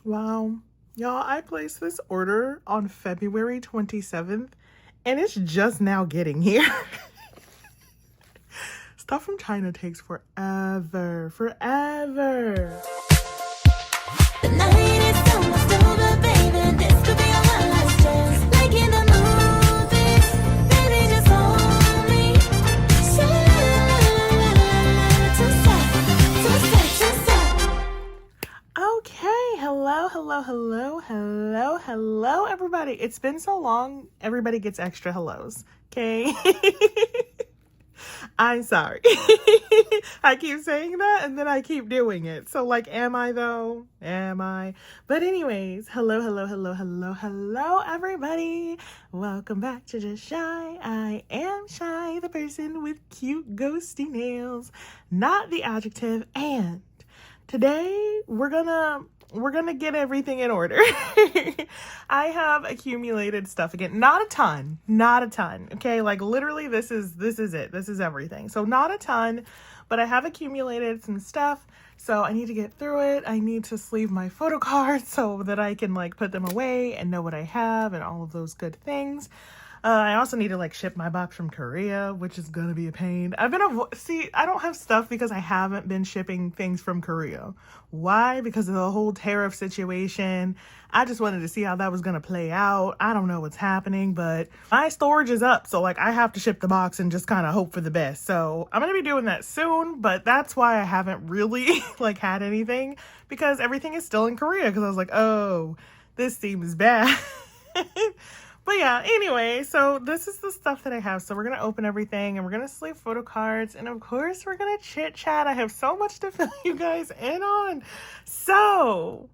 Wow. Y'all, I placed this order on February 27th and it's just now getting here. Stuff from China takes forever. Forever. The night is almost over, baby. This could be our one last chance. Like in the movies, baby, just hold me. Okay, hello, everybody. It's been so long, everybody gets extra hellos, okay? I'm sorry. I keep saying that and then I keep doing it. So, like, am I though? Am I? But anyways, hello, everybody. Welcome back to Just Shy. I am Shy, the person with cute ghosty nails, not the adjective. And today we're gonna get everything in order. I have accumulated stuff again. Not a ton. Okay, like literally this is it. This is everything. So not a ton, but I have accumulated some stuff. So I need to get through it. I need to sleeve my photo cards so that I can like put them away and know what I have and all of those good things. I also need to like ship my box from Korea, which is gonna be a pain. I don't have stuff because I haven't been shipping things from Korea. Why? Because of the whole tariff situation. I just wanted to see how that was gonna play out. I don't know what's happening, but my storage is up, so like I have to ship the box and just kind of hope for the best. So I'm gonna be doing that soon, but that's why I haven't really like had anything, because everything is still in Korea. Because I was like, oh, this seems bad. But yeah, anyway, so this is the stuff that I have. So we're going to open everything and we're going to sleeve photo cards. And of course, we're going to chit chat. I have so much to fill you guys in on. So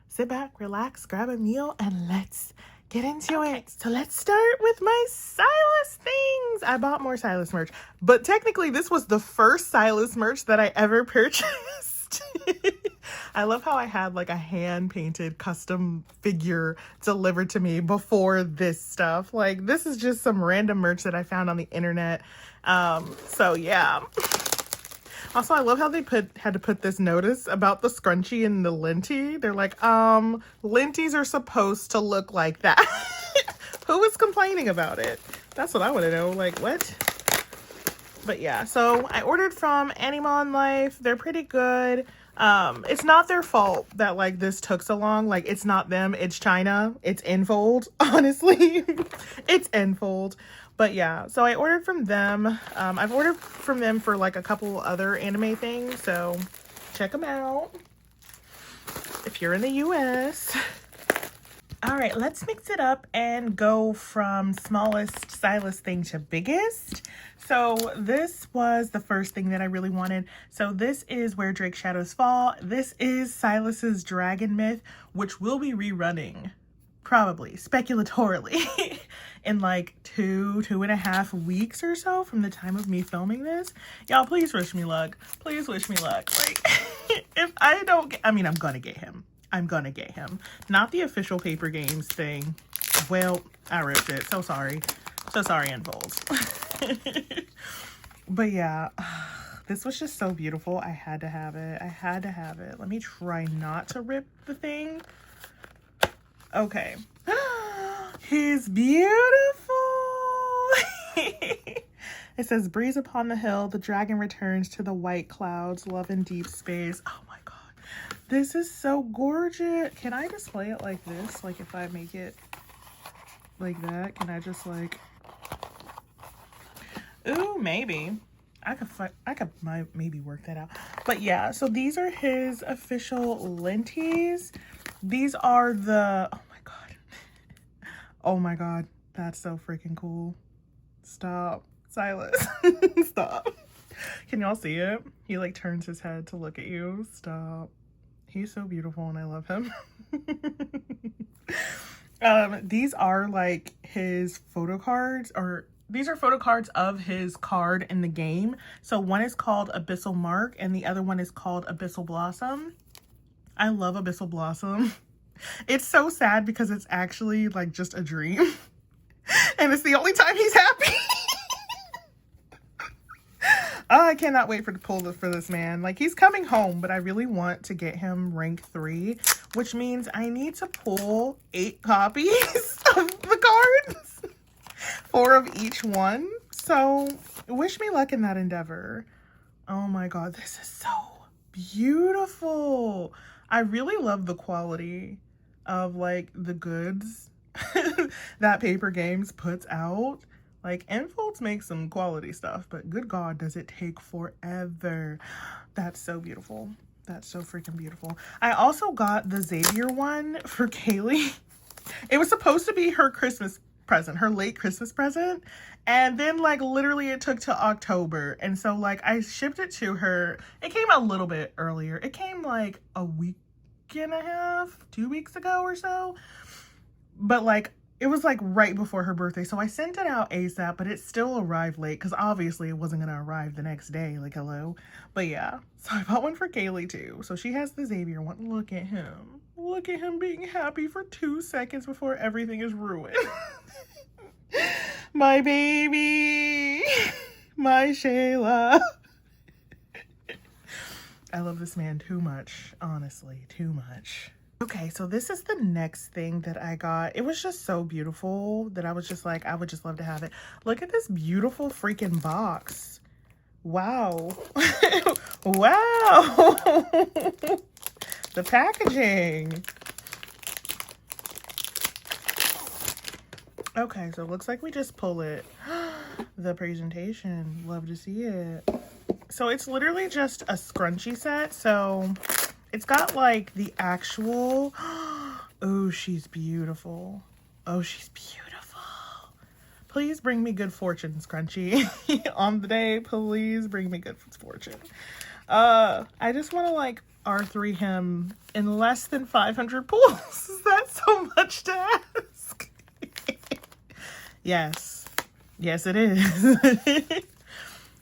sit back, relax, grab a meal, and let's get into it. So let's start with my Stylus things. I bought more Stylus merch, but technically this was the first Stylus merch that I ever purchased. I love how I had like a hand-painted custom figure delivered to me before this stuff. Like, this is just some random merch that I found on the internet. So yeah. Also, I love how they had to put this notice about the scrunchie and the linty. They're like, linties are supposed to look like that. Who was complaining about it? That's what I want to know. Like, what? But yeah, so I ordered from Animon Life. They're pretty good. It's not their fault that like this took so long. Like, it's not them, it's China. It's Enfold, honestly. It's Enfold. But yeah, so I ordered from them. I've ordered from them for like a couple other anime things, so check them out if you're in the US. All right, let's mix it up and go from smallest Stylus thing to biggest. So this was the first thing that I really wanted. So this is Where Drake Shadows Fall. This is Silas's Dragon Myth, which will be rerunning, probably, speculatorily, in like 2.5 weeks or so from the time of me filming this. Y'all, please wish me luck. Please wish me luck. Like, if I don't get, I mean, I'm gonna get him. I'm gonna get him. Not the official Paper Games thing. Well, I ripped it. So sorry. So sorry, Enfold. But yeah, this was just so beautiful. I had to have it. I had to have it. Let me try not to rip the thing. Okay. He's beautiful. It says, breeze upon the hill, the dragon returns to the white clouds, love in deep space. Oh my god. This is so gorgeous. Can I display it like this? Like, if I make it like that, can I just like, ooh, maybe. I could maybe work that out. But yeah, so these are his official linties. These are the, oh my god. Oh my god, that's so freaking cool. Stop, Stylus. Stop. Can y'all see it? He like turns his head to look at you. Stop. He's so beautiful and I love him. These are like his photo cards, or these are photo cards of his card in the game. So one is called Abyssal Mark and the other one is called Abyssal Blossom. I love Abyssal Blossom. It's so sad because it's actually like just a dream. And it's the only time he's happy. Oh, I cannot wait for the pull for this man. Like, he's coming home, but I really want to get him rank 3, which means I need to pull 8 copies of the cards, 4 of each one. So wish me luck in that endeavor. Oh my god, this is so beautiful. I really love the quality of like the goods that Paper Games puts out. Like, Enfolds makes some quality stuff, but good god, does it take forever. That's so beautiful. That's so freaking beautiful. I also got the Xavier one for Kaylee. It was supposed to be her Christmas present, her late Christmas present, and then like literally it took to October, and so like I shipped it to her. It came a little bit earlier. It came like a week and a half, 2 weeks ago or so, but like it was like right before her birthday, so I sent it out ASAP, but it still arrived late because obviously it wasn't gonna arrive the next day, like hello. But yeah, so I bought one for Kaylee too. So she has the Xavier one. Look at him. Look at him being happy for 2 seconds before everything is ruined. My baby. My Shayla. I love this man too much, honestly, too much. Okay, so this is the next thing that I got. It was just so beautiful that I was just like, I would just love to have it. Look at this beautiful freaking box. Wow. Wow. The packaging. Okay, so it looks like we just pull it. The presentation. Love to see it. So it's literally just a scrunchie set. So it's got like the actual, oh, she's beautiful. Oh, she's beautiful. Please bring me good fortune, scrunchie. On the day, please bring me good fortune. I just want to like R3 him in less than 500 pulls. Is that so much to ask? Yes. Yes, it is.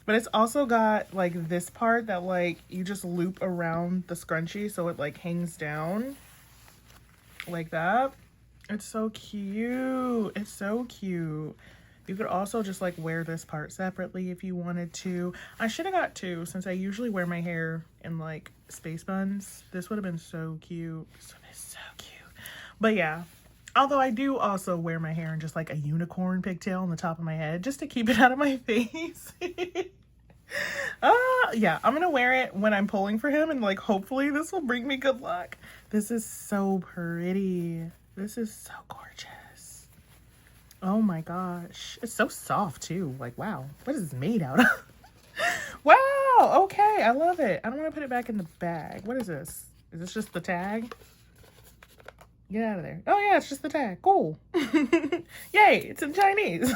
But it's also got like this part that like you just loop around the scrunchie so it like hangs down like that. It's so cute. It's so cute. You could also just like wear this part separately if you wanted to. I should have got 2 since I usually wear my hair in like space buns. This would have been so cute. This would have been so cute. But yeah, although I do also wear my hair in just like a unicorn pigtail on the top of my head just to keep it out of my face. Yeah, I'm gonna wear it when I'm pulling for him, and like hopefully this will bring me good luck. This is so pretty. This is so gorgeous. Oh my gosh, it's so soft too. Like, wow, what is this made out of? Wow, okay, I love it. I don't want to put it back in the bag. What is this? Is this just the tag? Get out of there. Oh yeah, it's just the tag. Cool. Yay, it's in Chinese.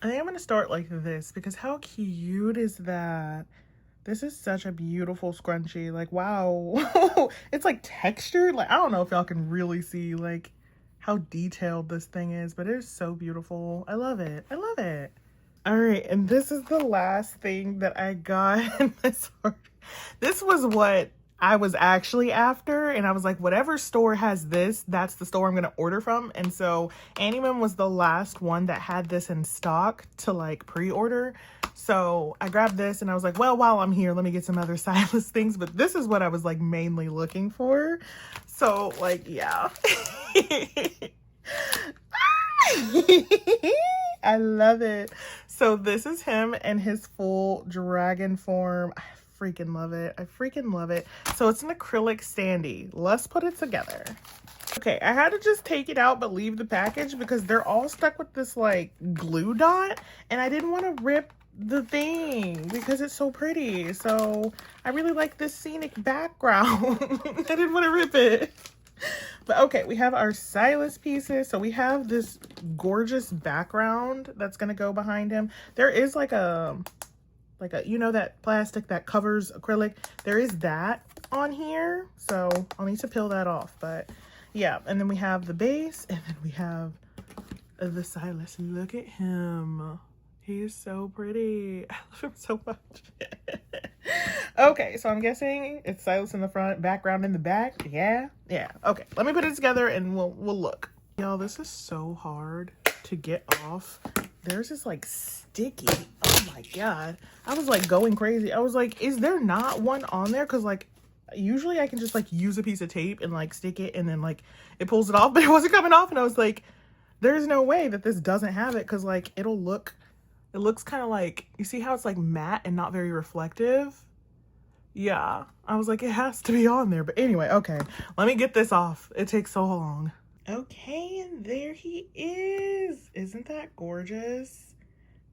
I think I'm going to start like this because how cute is that? This is such a beautiful scrunchie. Like, wow. It's like textured. Like, I don't know if y'all can really see like how detailed this thing is, but it is so beautiful. I love it. I love it. All right, and this is the last thing that I got in this order. This was what I was actually after, and I was like, whatever store has this, that's the store I'm gonna order from. And so Animan was the last one that had this in stock to like pre-order. So I grabbed this and I was like, well, while I'm here, let me get some other Stylus things. But this is what I was like mainly looking for. So like, yeah. I love it. So this is him in his full dragon form. I freaking love it. I freaking love it. So it's an acrylic standee. Let's put it together. Okay, I had to just take it out but leave the package because they're all stuck with this like glue dot, and I didn't want to rip the thing because it's so pretty. So I really like this scenic background. I didn't want to rip it. But okay, we have our Stylus pieces. So we have this gorgeous background that's gonna go behind him. There is like a, you know, that plastic that covers acrylic. There is that on here. So I'll need to peel that off. But yeah, and then we have the base, and then we have the Stylus. Look at him. He is so pretty. I love him so much. Okay, so I'm guessing it's Stylus in the front, background in the back. Yeah. Okay, let me put it together and we'll look. Y'all, this is so hard to get off. There's this like sticky. Oh my god. I was like going crazy. I was like, is there not one on there? Because like Usually I can just like use a piece of tape and like stick it and then like it pulls it off, but it wasn't coming off. And I was like, there's no way that this doesn't have it, because like it looks kind of like, you see how it's like matte and not very reflective? Yeah, I was like, it has to be on there. But anyway, okay, let me get this off. It takes so long. Okay, and there he is. Isn't that gorgeous?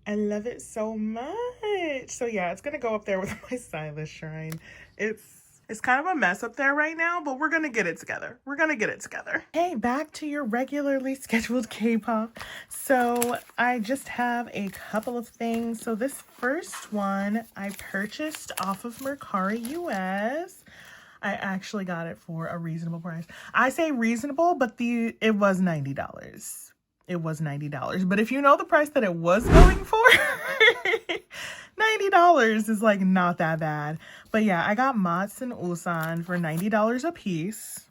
I love it so much. So yeah, it's gonna go up there with my Stylus shrine. It's kind of a mess up there right now, but we're gonna get it together. We're gonna get it together. Hey, back to your regularly scheduled K-pop. So I just have a couple of things. So this first one I purchased off of Mercari US. I actually got it for a reasonable price. I say reasonable, but it was $90. It was $90. But if you know the price that it was going for, $90 is like not that bad. But yeah, I got Mats and Ulsan for $90 a piece.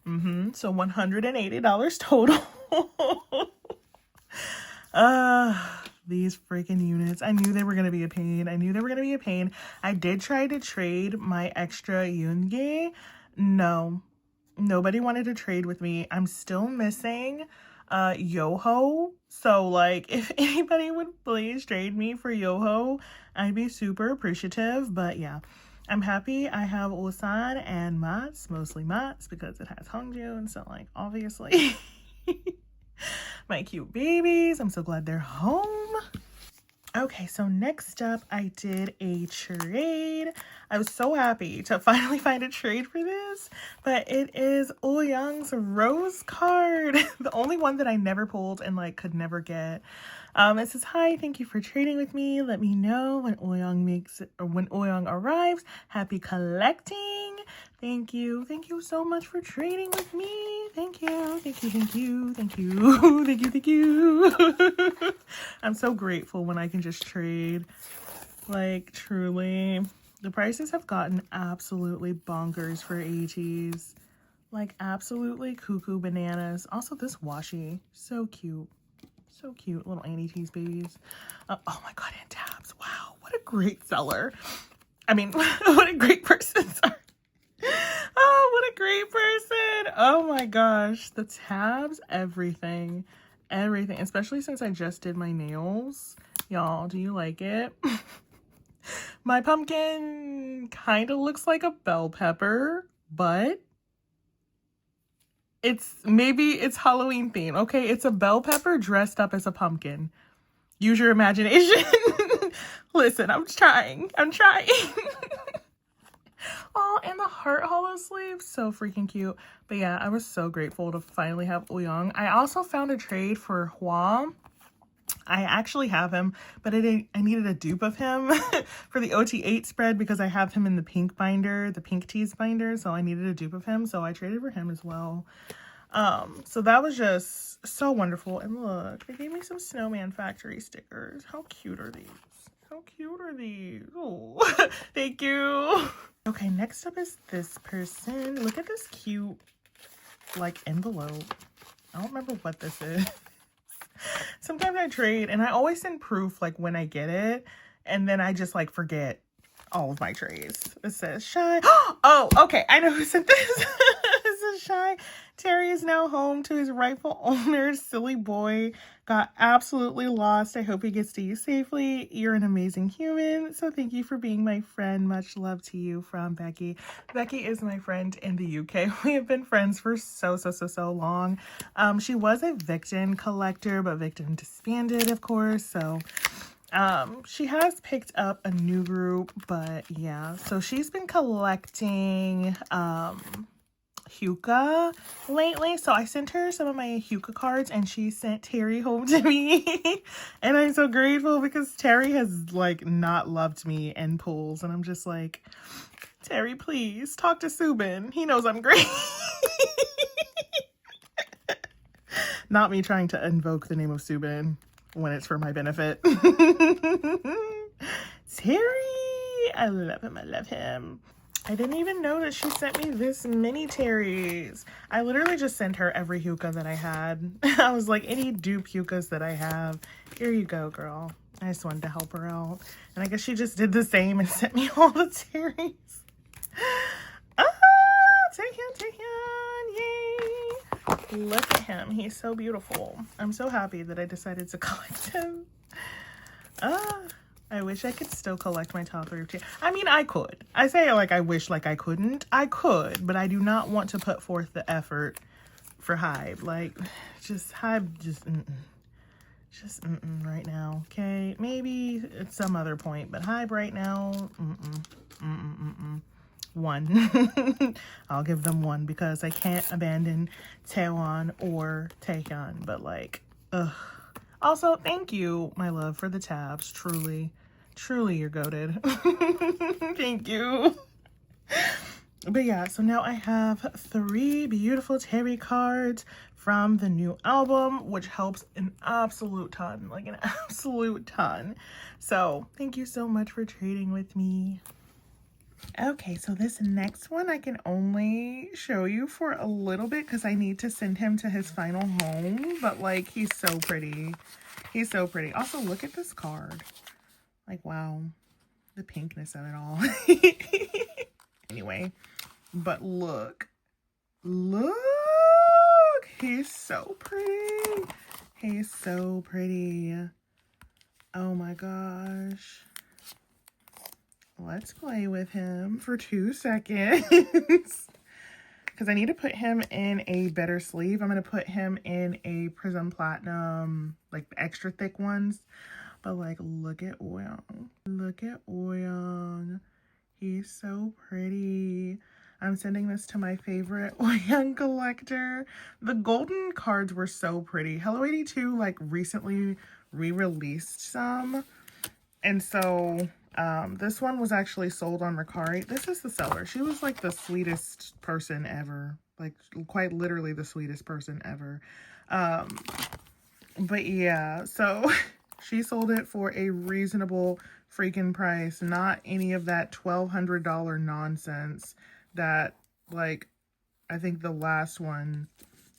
So $180 total. These freaking units. I knew they were going to be a pain. I did try to trade my extra Yoongi. No, nobody wanted to trade with me. I'm still missing Yoho. So like, if anybody would please trade me for Yoho, I'd be super appreciative. But yeah, I'm happy I have Ulsan and Mats, mostly Mats because it has Hongju, so like obviously my cute babies. I'm so glad they're home. Okay, so next up, I did a trade. I was so happy to finally find a trade for this, but it is Ooyoung's Rose card, the only one that I never pulled and like could never get. It says, "Hi, thank you for trading with me. Let me know when Ooyoung arrives. Happy collecting. Thank you so much for trading with me. Thank you. I'm so grateful when I can just trade. Like, truly. The prices have gotten absolutely bonkers for Ateez. Like, absolutely cuckoo bananas. Also, this washi. So cute. So cute. Little Ateez babies. Oh my god, and tabs. Wow. What a great seller. I mean, what a great person. Sorry. Oh, what a great person. Oh my gosh. The tabs, everything. Everything. Especially since I just did my nails. Y'all, do you like it? My pumpkin kind of looks like a bell pepper, but maybe it's Halloween theme. Okay, it's a bell pepper dressed up as a pumpkin. Use your imagination. Listen, I'm trying. Oh, and the heart hollow sleeve, so freaking cute. But yeah, I was so grateful to finally have Ooyoung. I also found a trade for Hwa. I actually have him, but I needed a dupe of him for the OT8 spread because I have him in the pink binder, the pink tease binder, so I needed a dupe of him, so I traded for him as well. So that was just so wonderful. And look, they gave me some Snowman Factory stickers. How cute are these? Oh, thank you. Okay, next up is this person. Look at this cute, like, envelope. I don't remember what this is. Sometimes I trade and I always send proof like when I get it, and then I just like forget all of my trades. It says Shy. Oh, okay, I know who sent this. This is Shy. Terry is now home to his rightful owner. Silly boy got absolutely lost. I hope he gets to you safely. You're an amazing human, so thank you for being my friend. Much love to you from Becky. Becky is my friend in the UK. We have been friends for so long. She was a Victon collector, but Victon disbanded, of course, so she has picked up a new group, but yeah, so she's been collecting Hyuka lately, so I sent her some of my Hyuka cards and she sent Terry home to me. And I'm so grateful because Terry has like not loved me in pools, and I'm just like, Terry, please talk to Subin, he knows I'm great. Not me trying to invoke the name of Subin when it's for my benefit. Terry, I love him. I didn't even know that she sent me this many Terrys. I literally just sent her every Hyuka that I had. I was like, any dupe Hyukas that I have, here you go, girl. I just wanted to help her out. And I guess she just did the same and sent me all the Terrys. Taehyun, yay! Look at him. He's so beautiful. I'm so happy that I decided to collect him. I wish I could still collect my top 3 of tier. I mean, I could. I say like I wish like I couldn't. I could, but I do not want to put forth the effort for Hive. Like, just Hive, just right now. Okay, maybe at some other point, but Hive right now, 1. I'll give them 1 because I can't abandon Taewon or Taehyun. But like, ugh. Also, thank you, my love, for the tabs. Truly, you're goated. Thank you. But yeah, so now I have 3 beautiful tarot cards from the new album, which helps an absolute ton, like an absolute ton. So thank you so much for trading with me. Okay, so this next one I can only show you for a little bit because I need to send him to his final home, but like, he's so pretty. He's so pretty. Also, look at this card. Like, wow, the pinkness of it all. Anyway, but look, he's so pretty. He's so pretty. Oh my gosh. Let's play with him for 2 seconds. Because I need to put him in a better sleeve. I'm going to put him in a Prism Platinum, like the extra thick ones. But like, look at Oyong. Look at Oyong. He's so pretty. I'm sending this to my favorite Oyong collector. The golden cards were so pretty. Hello 82 like recently re-released some. And so this one was actually sold on Mercari. This is the seller. She was like the sweetest person ever. Like quite literally the sweetest person ever. But yeah, so she sold it for a reasonable freaking price. Not any of that $1,200 nonsense that like I think the last one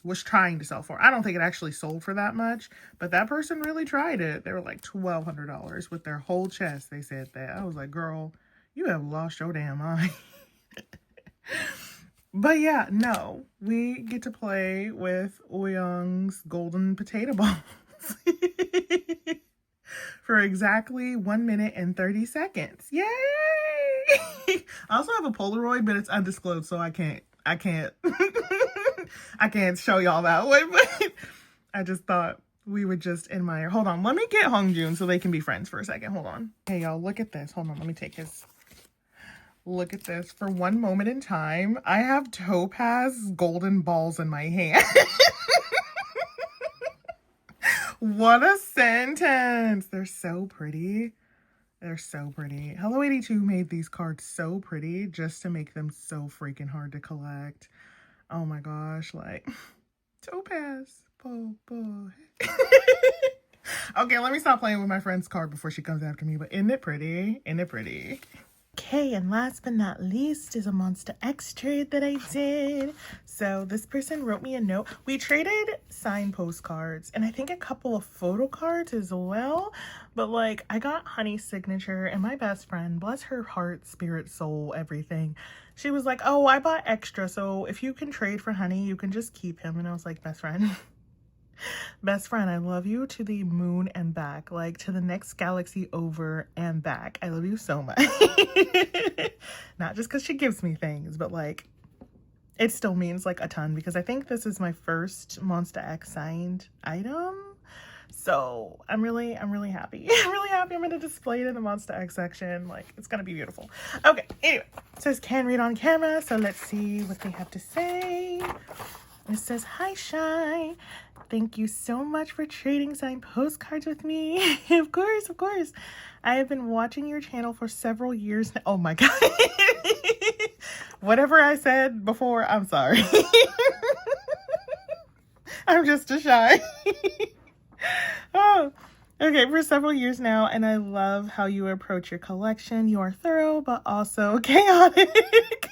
was trying to sell for. I don't think it actually sold for that much, but that person really tried it. They were like $1,200 with their whole chest. They said that. I was like, girl, you have lost your damn mind. But yeah, no, we get to play with Oyong's golden potato balls for exactly 1 minute and 30 seconds. Yay! I also have a Polaroid, but it's undisclosed, so I can't I can't show y'all that one, but I just thought we would just admire. Hold on, let me get Hongjoon so they can be friends for a second. Hold on. Hey y'all, look at this. Hold on, let me take his. Look at this. For 1 moment in time, I have topaz golden balls in my hand. What a sentence. They're so pretty. They're so pretty. Hello 82 made these cards so pretty just to make them so freaking hard to collect. Oh my gosh, like topaz. Okay, let me stop playing with my friend's card before she comes after me, but isn't it pretty? Isn't it pretty? Okay, and last but not least is a Monsta X trade that I did. So this person wrote me a note. We traded signed postcards and I think a couple of photo cards as well. But like, I got Honey's signature and my best friend, bless her heart, spirit, soul, everything. She was like, oh, I bought extra. So if you can trade for Honey, you can just keep him. And I was like, best friend. Best friend, I love you to the moon and back, like to the next galaxy over and back. I love you so much. Not just because she gives me things, but like it still means like a ton because I think this is my first Monsta X signed item. So I'm really happy. I'm really happy. I'm going to display it in the Monsta X section. Like, it's going to be beautiful. Okay, anyway, it says can read on camera. So let's see what they have to say. It says, hi, Shy. Thank you so much for trading signed postcards with me. Of course, of course. I have been watching your channel for several years now. Oh my God. Whatever I said before, I'm sorry. I'm just a Shy. Oh, okay, for several years now, and I love how you approach your collection. You are thorough, but also chaotic.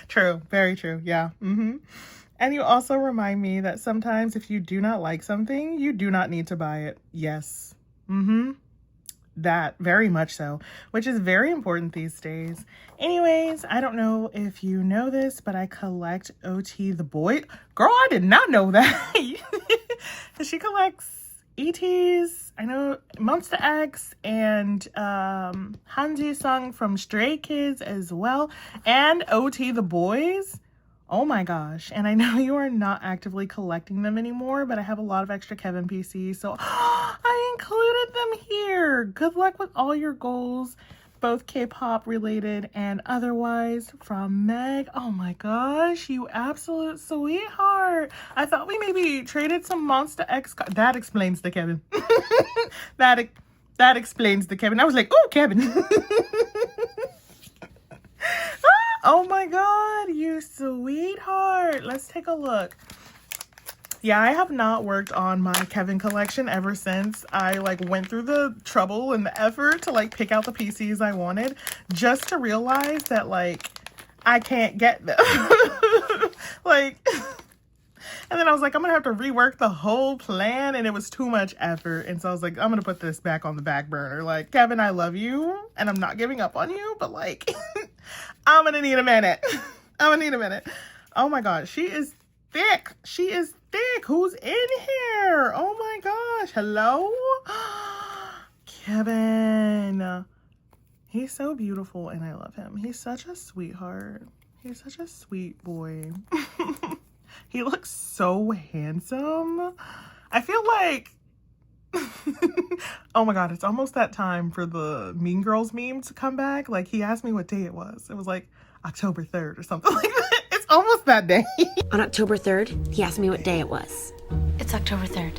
True, very true, yeah. And you also remind me that sometimes if you do not like something, you do not need to buy it. Yes. that very much so, which is very important these days. Anyways, I don't know if you know this, but I collect OT the boy. Girl, I did not know that. She collects Ateez, I know Monsta X, and Hanji Sung from Stray Kids as well, and OT the boys. Oh my gosh. And I know you are not actively collecting them anymore, but I have a lot of extra Kevin PCs, so I included them here. Good luck with all your goals, both K-pop related and otherwise, from Meg. Oh my gosh, you absolute sweetheart. I thought we maybe traded some Monsta X. That explains the Kevin. that explains the Kevin. I was like, oh, Kevin. Oh my god, you sweetheart. Let's take a look. Yeah, I have not worked on my Kevin collection ever since I went through the trouble and the effort to pick out the PCs I wanted, just to realize that I can't get them. And then I was like, I'm gonna have to rework the whole plan, and it was too much effort. And so I was like, I'm gonna put this back on the back burner. Kevin, I love you and I'm not giving up on you, but I'm gonna need a minute. Oh my god, she is thick. Who's in here? Oh my gosh. Hello? Kevin. He's so beautiful and I love him. He's such a sweetheart. He's such a sweet boy. He looks so handsome. I feel like oh my god, it's almost that time for the Mean Girls meme to come back. He asked me what day it was. It was October 3rd or something like that. It's almost that day. On October 3rd, he asked me what day it was. It's October 3rd.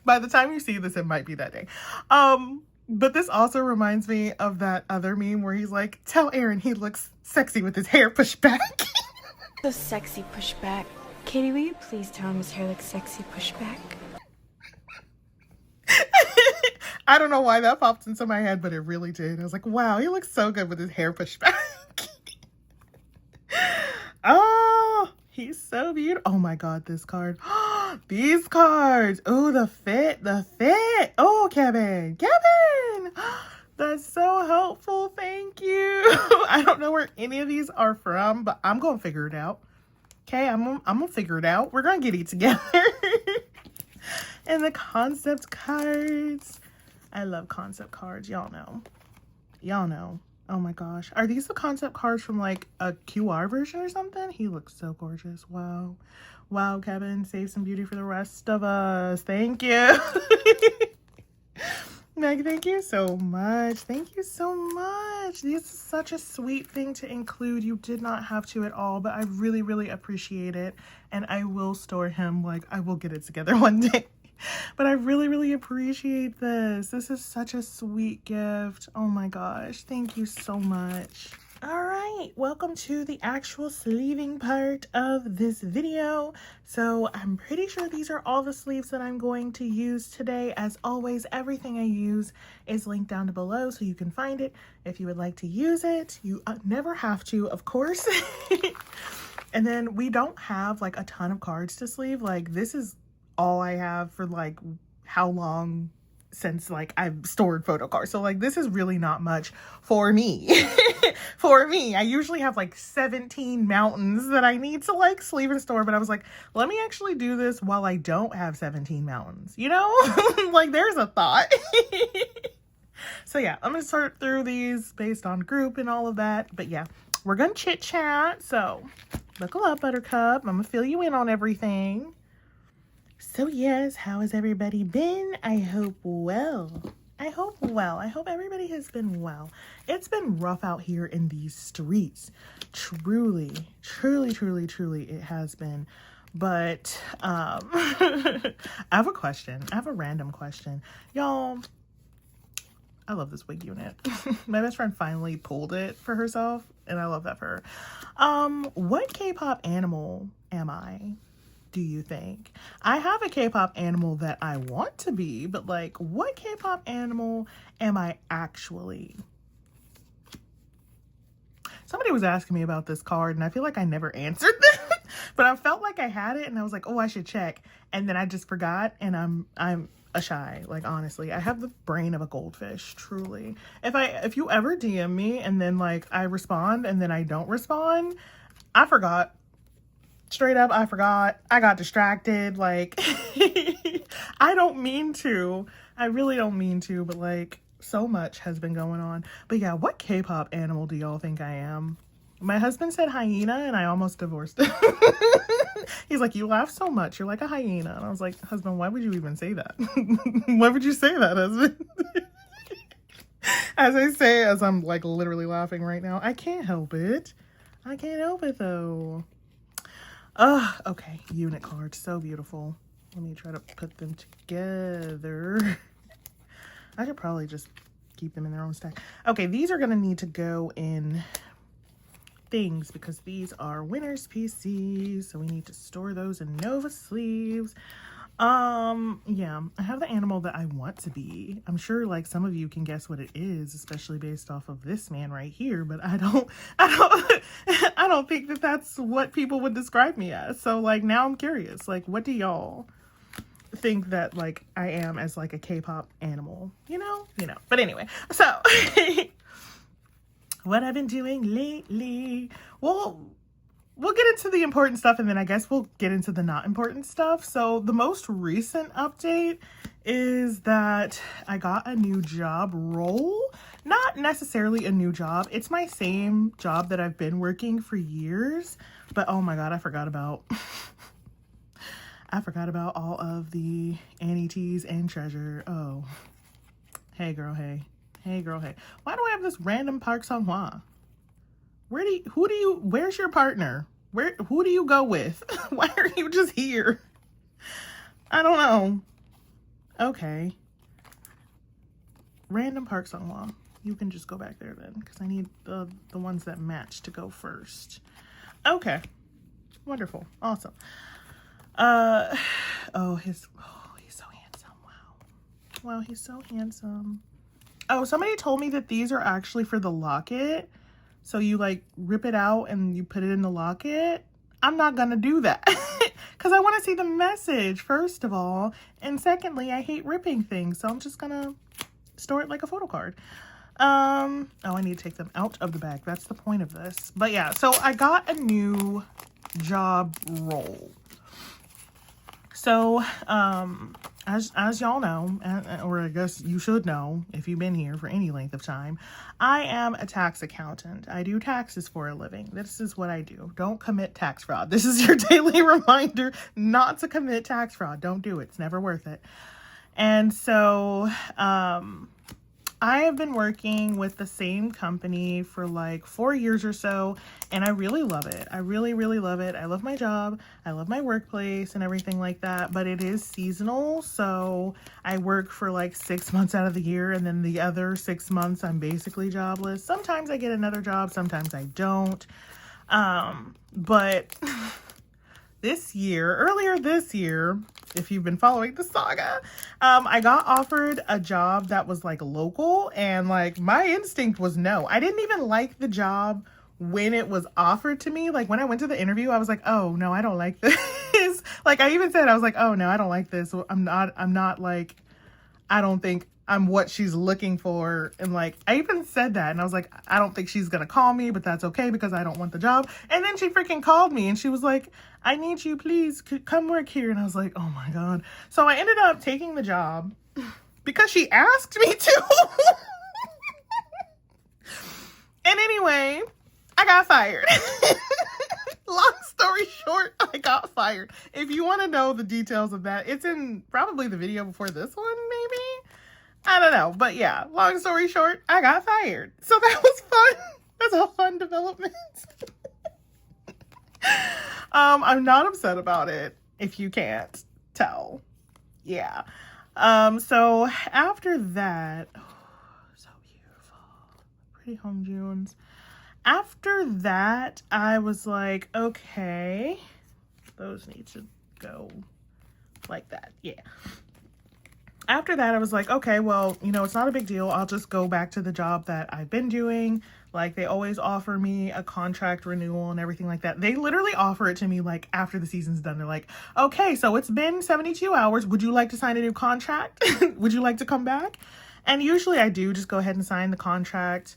By the time you see this, it might be that day. But this also reminds me of that other meme where he's like, tell Aaron he looks sexy with his hair pushed back. So sexy pushback. Katie, will you please tell him his hair looks sexy pushback? I don't know why that popped into my head, but it really did. I was like, wow, he looks so good with his hair pushed back. Oh, he's so beautiful. Oh my god, this card. These cards. Oh, the fit. Oh, Kevin. That's so helpful. Thank you. I don't know where any of these are from, but I'm going to figure it out. Okay, I'm going to figure it out. We're going to get it together. And the concept cards. I love concept cards. Y'all know. Oh my gosh. Are these the concept cards from a QR version or something? He looks so gorgeous. Wow. Wow, Kevin. Save some beauty for the rest of us. Thank you. Meg, thank you so much. Thank you so much. This is such a sweet thing to include. You did not have to at all, but I really, really appreciate it. And I will store him. I will get it together one day. But I really, really appreciate this. This is such a sweet gift. Oh my gosh. Thank you so much. All right, welcome to the actual sleeving part of this video. So I'm pretty sure these are all the sleeves that I'm going to use today. As always, everything I use is linked down below so you can find it if you would like to use it. You never have to, of course. And then we don't have a ton of cards to sleeve. This is all I have for how long since I've stored Photocards. So this is really not much for me. For me, I usually have 17 mountains that I need to sleeve and store, but I was like, let me actually do this while I don't have 17 mountains, you know? There's a thought. So yeah, I'm gonna sort through these based on group and all of that, but yeah, we're gonna chit chat. So buckle up, Buttercup. I'm gonna fill you in on everything. So yes, how has everybody been? I hope well. I hope everybody has been well. It's been rough out here in these streets. Truly it has been. But I have a question. I have a random question. Y'all, I love this wig unit. My best friend finally pulled it for herself, and I love that for her. What K-pop animal am I? Do you think? I have a K-pop animal that I want to be, but what K-pop animal am I actually? Somebody was asking me about this card and I feel like I never answered them, but I felt like I had it and I was like, oh, I should check. And then I just forgot, and a shy. Like, honestly, I have the brain of a goldfish, truly. If you ever DM me and then like I respond and then I don't respond, I forgot. Straight up, I forgot. I got distracted. Like, I don't mean to. I really don't mean to, but like, so much has been going on. But yeah, what K-pop animal do y'all think I am? My husband said hyena and I almost divorced him. He's like, you laugh so much. You're like a hyena. And I was like, husband, why would you even say that? Why would you say that, husband? As I'm like literally laughing right now. I can't help it. I can't help it though. Okay. Unit cards. So beautiful. Let me try to put them together. I could probably just keep them in their own stack. Okay, these are going to need to go in things because these are winner's PCs, so we need to store those in Nova sleeves. Yeah, I have the animal that I want to be. I'm sure like some of you can guess what it is, especially based off of this man right here, but I don't think that that's what people would describe me as. So like now I'm curious, like what do y'all think that like I am as like a K-pop animal, you know, but anyway, so what I've been doing lately, we'll get into the important stuff and then I guess we'll get into the not important stuff. So the most recent update is that I got a new job role. Not necessarily a new job. It's my same job that I've been working for years, but oh my God, I forgot about all of the Ateez and Treasure. Oh, hey girl, hey. Hey girl, hey. Why do I have this random Park Sung-hwa? Where's your partner? Who do you go with? Why are you just here? I don't know. Okay. Random Park Sung-hwa. You can just go back there then, because I need the ones that match to go first. Okay. Wonderful. Awesome. He's so handsome. Wow, he's so handsome. Oh, somebody told me that these are actually for the locket. So you like rip it out and you put it in the locket. I'm not gonna do that because I want to see the message, first of all. And secondly, I hate ripping things. So I'm just gonna store it like a photo card. Oh, I need to take them out of the bag. That's the point of this. But yeah, so I got a new job role. So, as y'all know, or I guess you should know if you've been here for any length of time, I am a tax accountant. I do taxes for a living. This is what I do. Don't commit tax fraud. This is your daily reminder not to commit tax fraud. Don't do it. It's never worth it. And so, I have been working with the same company for like 4 years or so, and I really love it. I really, really love it. I love my job. I love my workplace and everything like that, but it is seasonal. So I work for like 6 months out of the year, and then the other 6 months I'm basically jobless. Sometimes I get another job, sometimes I don't. But earlier this year, if you've been following the saga, I got offered a job that was like local, and like my instinct was no. I didn't even like the job when it was offered to me. Like when I went to the interview, I was like, oh no, I don't like this. Like I even said, I was like, oh no, I don't like this. I'm not like, I don't think I'm what she's looking for. And like, I even said that, and I was like, I don't think she's gonna call me, but that's okay because I don't want the job. And then she freaking called me and she was like, I need you, please come work here. And I was like, oh my God. So I ended up taking the job because she asked me to. And anyway, I got fired. Long story short, I got fired. If you want to know the details of that, it's in probably the video before this one, maybe. I don't know. But yeah, long story short, I got fired. So that was fun. That's a fun development. I'm not upset about it, if you can't tell. Yeah. So after that, so beautiful. Pretty home Junes. After that, I was like, okay, those need to go like that. Yeah. after that, I was like, okay, well, you know, it's not a big deal. I'll just go back to the job that I've been doing. Like, they always offer me a contract renewal and everything like that. They literally offer it to me, like, after the season's done. They're like, okay, so it's been 72 hours. Would you like to sign a new contract? Would you like to come back? And usually I do just go ahead and sign the contract.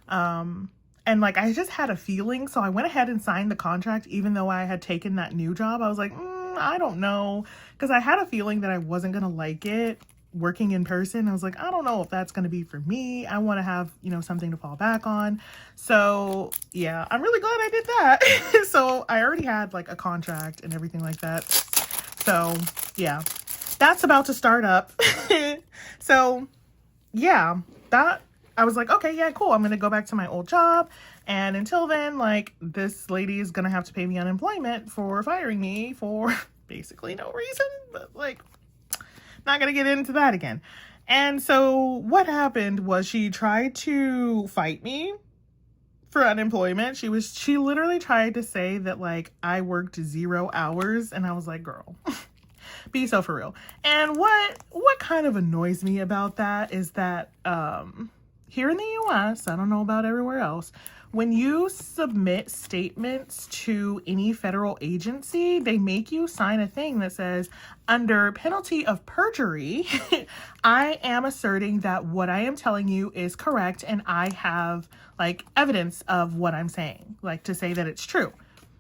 And like, I just had a feeling. So I went ahead and signed the contract, even though I had taken that new job. I was like, I don't know. Because I had a feeling that I wasn't going to like it working in person. I was like, I don't know if that's going to be for me. I want to have, you know, something to fall back on. So yeah, I'm really glad I did that. So I already had like a contract and everything like that. So yeah, that's about to start up. So yeah, that I was like, okay, yeah, cool. I'm going to go back to my old job. And until then, like, this lady is going to have to pay me unemployment for firing me for basically no reason, but like, not going to get into that again. And so what happened was she tried to fight me for unemployment. She literally tried to say that like I worked 0 hours, and I was like, girl, be so for real. And what kind of annoys me about that is that here in the US, I don't know about everywhere else, when you submit statements to any federal agency, they make you sign a thing that says, under penalty of perjury, I am asserting that what I am telling you is correct and I have like evidence of what I'm saying, like to say that it's true.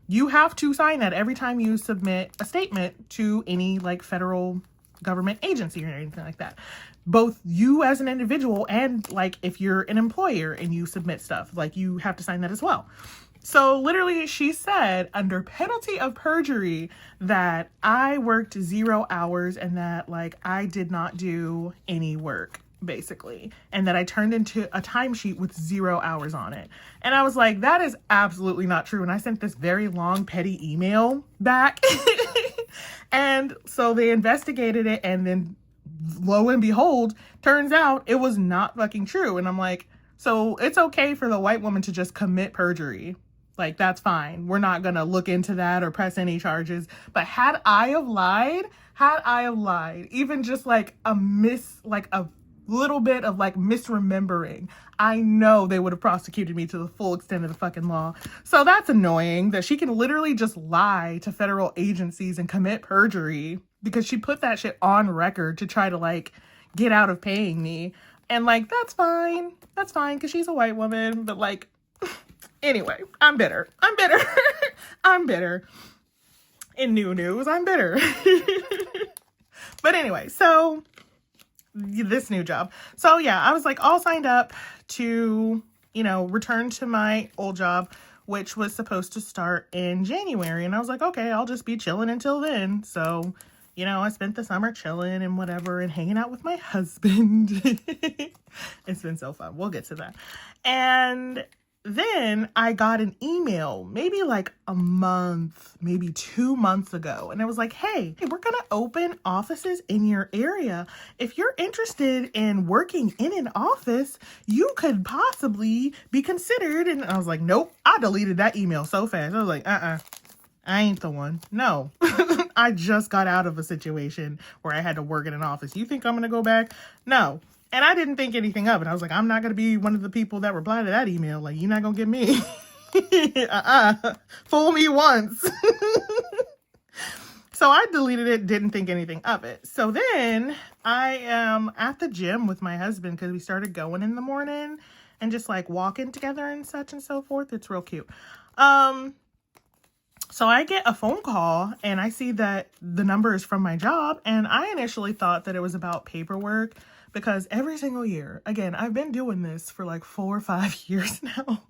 You have to sign that every time you submit a statement to any like federal government agency or anything like that. Both you as an individual and like if you're an employer and you submit stuff, like you have to sign that as well. So literally she said under penalty of perjury that I worked 0 hours and that like I did not do any work basically, and that I turned into a timesheet with 0 hours on it. And I was like, that is absolutely not true. And I sent this very long petty email back. And so they investigated it, and then lo and behold, turns out it was not fucking true. And I'm like, so it's okay for the white woman to just commit perjury. Like, that's fine. We're not going to look into that or press any charges. But had I have lied, even just like a little bit of like misremembering, I know they would have prosecuted me to the full extent of the fucking law. So that's annoying that she can literally just lie to federal agencies and commit perjury because she put that shit on record to try to like get out of paying me. And like, that's fine because she's a white woman. But like, anyway, I'm bitter. I'm bitter. In new news, I'm bitter. But anyway, so this new job. So yeah, I was like all signed up to, you know, return to my old job, which was supposed to start in January. And I was like, okay, I'll just be chilling until then. So, you know, I spent the summer chilling and whatever and hanging out with my husband. It's been so fun. We'll get to that. And then I got an email maybe like a month, maybe 2 months ago. And it was like, hey, we're going to open offices in your area. If you're interested in working in an office, you could possibly be considered. And I was like, nope, I deleted that email so fast. I was like, I ain't the one. No, I just got out of a situation where I had to work in an office. You think I'm going to go back? No. And I didn't think anything of it. I was like, I'm not going to be one of the people that reply to that email. Like, you're not going to get me. Fool me once. So I deleted it, didn't think anything of it. So then I am at the gym with my husband because we started going in the morning and just like walking together and such and so forth. It's real cute. So I get a phone call and I see that the number is from my job. And I initially thought that it was about paperwork because every single year, again, I've been doing this for like 4 or 5 years now.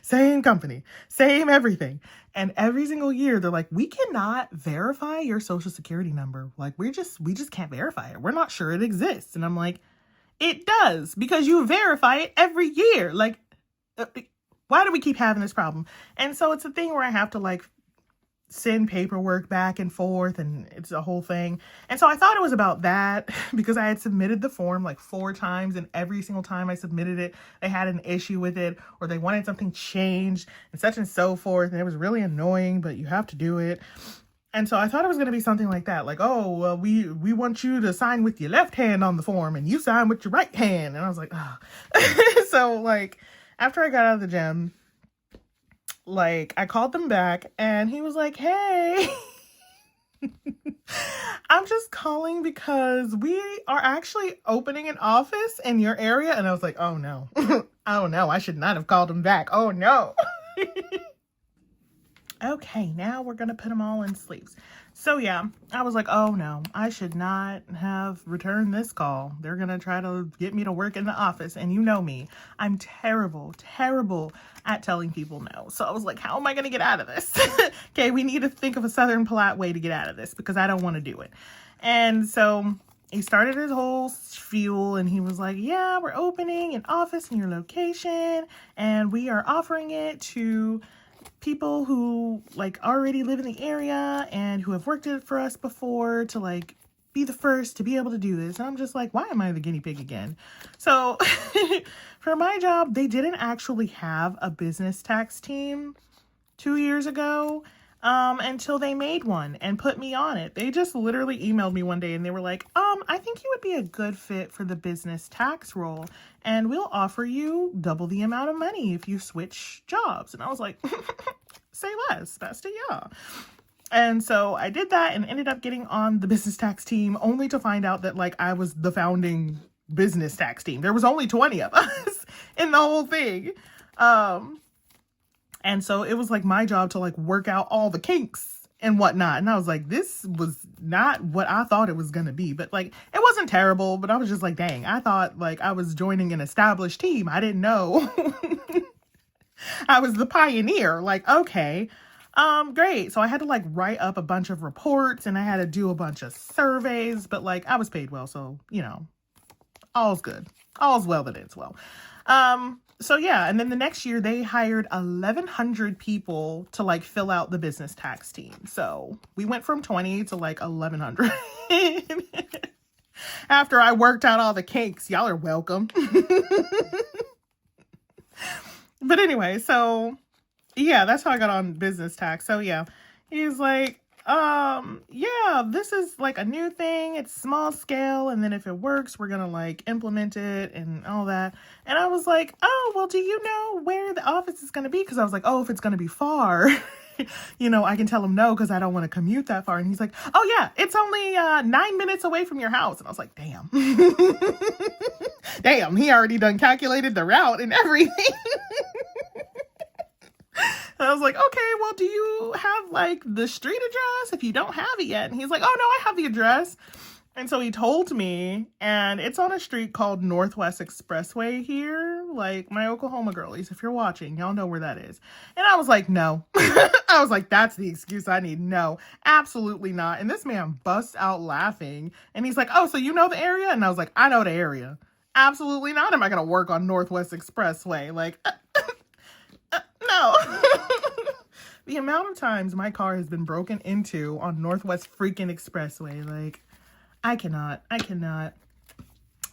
Same company, same everything. And every single year they're like, we cannot verify your social security number. Like we just can't verify it. We're not sure it exists. And I'm like, it does because you verify it every year. Like, why do we keep having this problem? And so it's a thing where I have to like send paperwork back and forth and it's a whole thing. And so I thought it was about that because I had submitted the form like 4 times and every single time I submitted it, they had an issue with it or they wanted something changed and such and so forth. And it was really annoying, but you have to do it. And so I thought it was going to be something like that. Like, oh, well, we want you to sign with your left hand on the form and you sign with your right hand. And I was like, oh. So like after I got out of the gym, like I called them back and he was like, hey, I'm just calling because we are actually opening an office in your area. And I was like, oh no, oh no, I should not have called him back. Oh no. Okay, now we're going to put them all in sleeves. So yeah, I was like, oh no, I should not have returned this call. They're going to try to get me to work in the office. And you know me, I'm terrible at telling people no. So I was like, how am I going to get out of this? Okay, we need to think of a Southern polite way to get out of this because I don't want to do it. And so he started his whole spiel and he was like, yeah, we're opening an office in your location and we are offering it to people who like already live in the area and who have worked it for us before to like be the first to be able to do this. And I'm just like, why am I the guinea pig again? So for my job, they didn't actually have a business tax team 2 years ago until they made one and put me on it. They just literally emailed me one day and they were like, I think you would be a good fit for the business tax role and we'll offer you double the amount of money if you switch jobs. And I was like, say less, bestie, yeah. And so I did that and ended up getting on the business tax team only to find out that like I was the founding business tax team. There was only 20 of us in the whole thing. And so it was like my job to like work out all the kinks and whatnot. And I was like, this was not what I thought it was going to be. But like, it wasn't terrible, but I was just like, dang, I thought like I was joining an established team. I didn't know I was the pioneer. Like, okay, great. So I had to like write up a bunch of reports and I had to do a bunch of surveys, but like I was paid well. So, you know, all's good. All's well that ends well. So yeah, and then the next year they hired 1,100 people to like fill out the business tax team. So we went from 20 to like 1,100. After I worked out all the kinks, y'all are welcome. But anyway, so yeah, that's how I got on business tax. So yeah, he's like, yeah, this is like a new thing. It's small scale. And then if it works, we're going to like implement it and all that. And I was like, oh, well, do you know where the office is going to be? Cause I was like, oh, if it's going to be far, you know, I can tell him no, cause I don't want to commute that far. And he's like, oh yeah, it's only 9 minutes away from your house. And I was like, damn, damn, he already done calculated the route and everything. And I was like, okay, well, do you have like the street address if you don't have it yet? And he's like, oh no, I have the address. And so he told me, and it's on a street called Northwest Expressway here. Like my Oklahoma girlies, if you're watching, y'all know where that is. And I was like, no. I was like, that's the excuse I need. No, absolutely not. And this man busts out laughing and he's like, oh, so you know the area? And I was like, I know the area. Absolutely not. Am I going to work on Northwest Expressway? Like, no. The amount of times my car has been broken into on Northwest freaking Expressway, like, I cannot.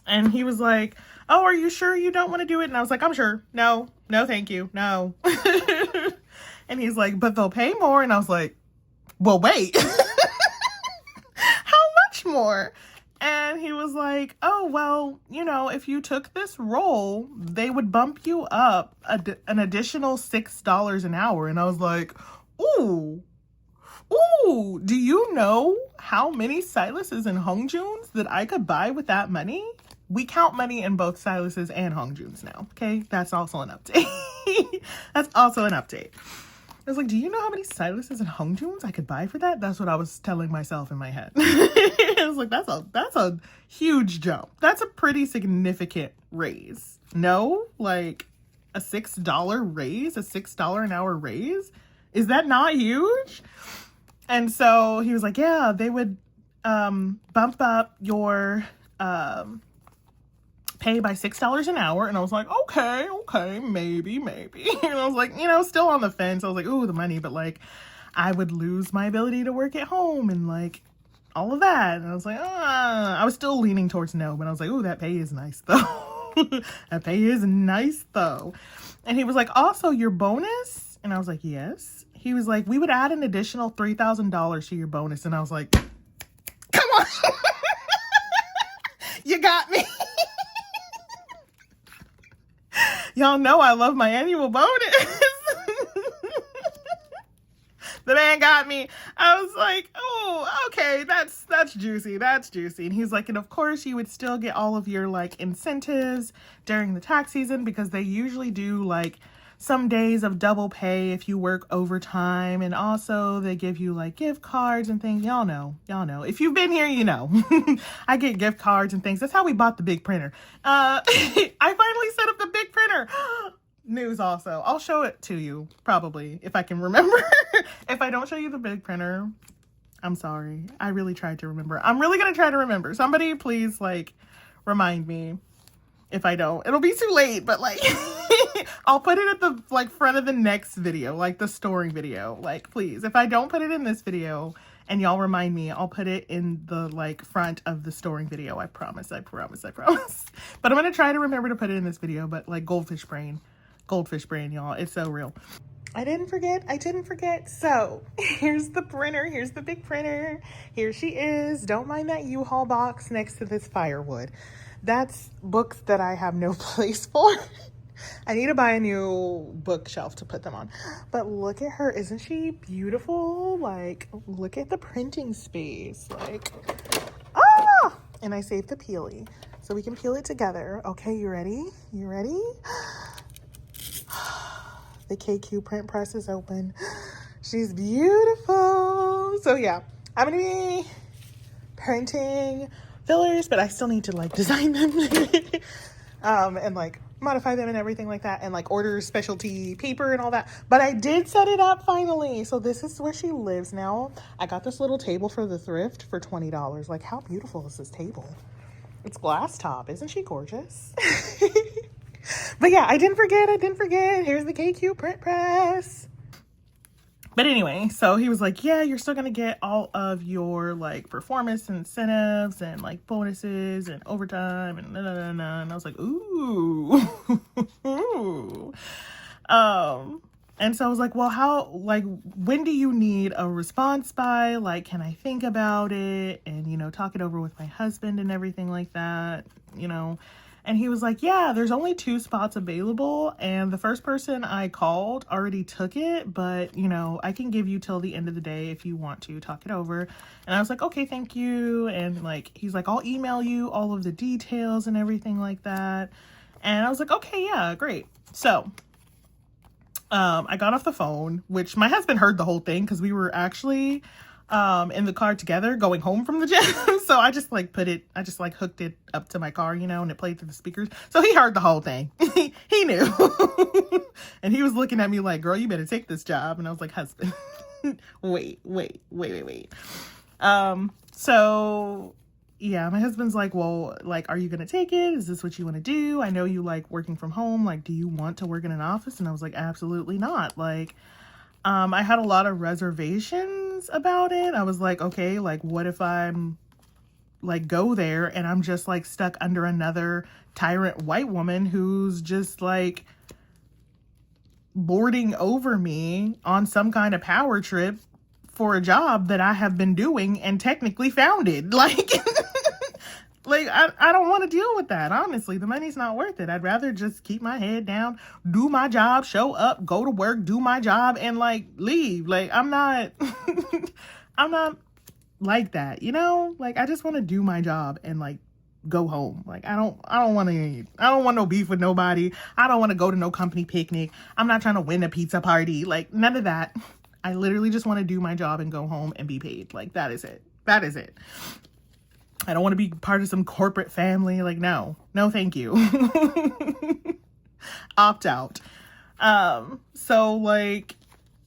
And he was like, oh, are you sure you don't want to do it? And I was like, I'm sure. No, thank you. No. And he's like, but they'll pay more. And I was like, well, wait, how much more? And he was like, oh, well, you know, if you took this role, they would bump you up an additional $6 an hour. And I was like, ooh, do you know how many Styluses and Hongjuns that I could buy with that money? We count money in both Styluses and Hongjuns now, okay? That's also an update. That's also an update. I was like, do you know how many Styluses and Hongjuns I could buy for that? That's what I was telling myself in my head. I was like, that's a huge jump. That's a pretty significant raise. No, like a $6 raise, a $6 an hour raise? Is that not huge? And so he was like, yeah, they would bump up your pay by $6 an hour. And I was like, okay, maybe. And I was like, you know, still on the fence. I was like, ooh, the money, but like I would lose my ability to work at home and like all of that. And I was like, I was still leaning towards no, but I was like, ooh, that pay is nice though. That pay is nice though. And he was like, also your bonus. And I was like, yes. he was like, we would add an additional $3,000 to your bonus. And I was like, come on. You got me. Y'all know I love my annual bonus. The man got me. I was like, oh, okay, that's juicy. That's juicy. And he's like, and of course you would still get all of your like incentives during the tax season, because they usually do like some days of double pay if you work overtime. And also they give you like gift cards and things. Y'all know. If you've been here, you know. I get gift cards and things. That's how we bought the big printer. I finally set up the big printer. News also. I'll show it to you, probably, if I can remember. If I don't show you the big printer, I'm sorry. I really tried to remember. I'm really going to try to remember. Somebody please, like, remind me if I don't. It'll be too late, but, like, I'll put it at the, like, front of the next video, like, the storing video. Like, please. If I don't put it in this video and y'all remind me, I'll put it in the, like, front of the storing video. I promise. But I'm going to try to remember to put it in this video, but, like, goldfish brain, y'all. It's so real. I didn't forget. So here's the printer. Here's the big printer. Here she is. Don't mind that U-Haul box next to this firewood. That's books that I have no place for. I need to buy a new bookshelf to put them on. But look at her. Isn't she beautiful? Like, look at the printing space. Like, ah! And I saved the peely, so we can peel it together. Okay, you ready? The KQ print press is open. She's beautiful. So yeah, I'm gonna be printing fillers, but I still need to like design them and like modify them and everything like that, and like order specialty paper and all that. But I did set it up finally. So this is where she lives now. I got this little table for the thrift for $20. Like, how beautiful is this table? It's glass top. Isn't she gorgeous? But yeah, I didn't forget. Here's the KQ print press. But anyway, so he was like, yeah, you're still going to get all of your like performance incentives and like bonuses and overtime and And I was like, ooh. And so I was like, well, when do you need a response by? Like, can I think about it and, you know, talk it over with my husband and everything like that, you know? And he was like, yeah, there's only 2 spots available. And the first person I called already took it. But, you know, I can give you till the end of the day if you want to talk it over. And I was like, okay, thank you. And like, he's like, I'll email you all of the details and everything like that. And I was like, okay, yeah, great. So I got off the phone, which my husband heard the whole thing because we were actually in the car together going home from the gym. So I just hooked it up to my car, you know, and it played through the speakers. So he heard the whole thing. He knew. And he was looking at me like, girl, you better take this job. And I was like, husband, wait. So yeah, my husband's like, well, like, are you going to take it? Is this what you want to do? I know you like working from home. Like, do you want to work in an office? And I was like, absolutely not. Like, I had a lot of reservations about it. I was like, okay, like, what if I'm like go there and I'm just like stuck under another tyrant white woman who's just like lording over me on some kind of power trip for a job that I have been doing and technically founded. Like, like I don't want to deal with that. Honestly, the money's not worth it. I'd rather just keep my head down, do my job, show up, go to work, do my job, and like leave. Like, I'm not I'm not like that, you know? Like, I just want to do my job and like go home. Like, I don't want no beef with nobody. I don't want to go to no company picnic. I'm not trying to win a pizza party. Like, none of that. I literally just want to do my job and go home and be paid. Like, that is it. I don't want to be part of some corporate family. Like, no, thank you. Opt out. So like,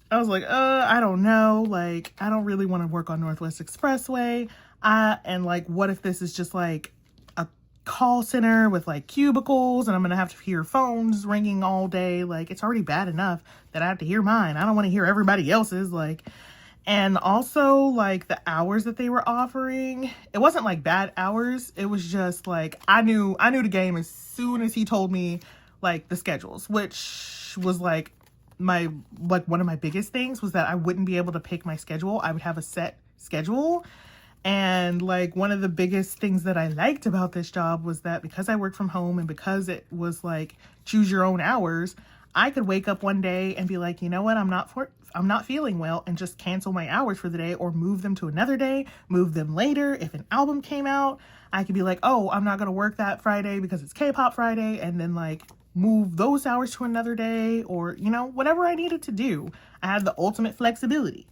I was like, I don't know. Like, I don't really want to work on Northwest Expressway. And like, what if this is just like a call center with like cubicles and I'm going to have to hear phones ringing all day? Like, it's already bad enough that I have to hear mine. I don't want to hear everybody else's. Like, and also like the hours that they were offering, it wasn't like bad hours. It was just like, I knew the game as soon as he told me like the schedules, which was like one of my biggest things was that I wouldn't be able to pick my schedule. I would have a set schedule. And like one of the biggest things that I liked about this job was that because I worked from home and because it was like choose your own hours, I could wake up one day and be like, you know what, I'm not feeling well, and just cancel my hours for the day or move them to another day, move them later. If an album came out, I could be like, oh, I'm not going to work that Friday because it's K-pop Friday, and then like move those hours to another day, or, you know, whatever I needed to do. I had the ultimate flexibility.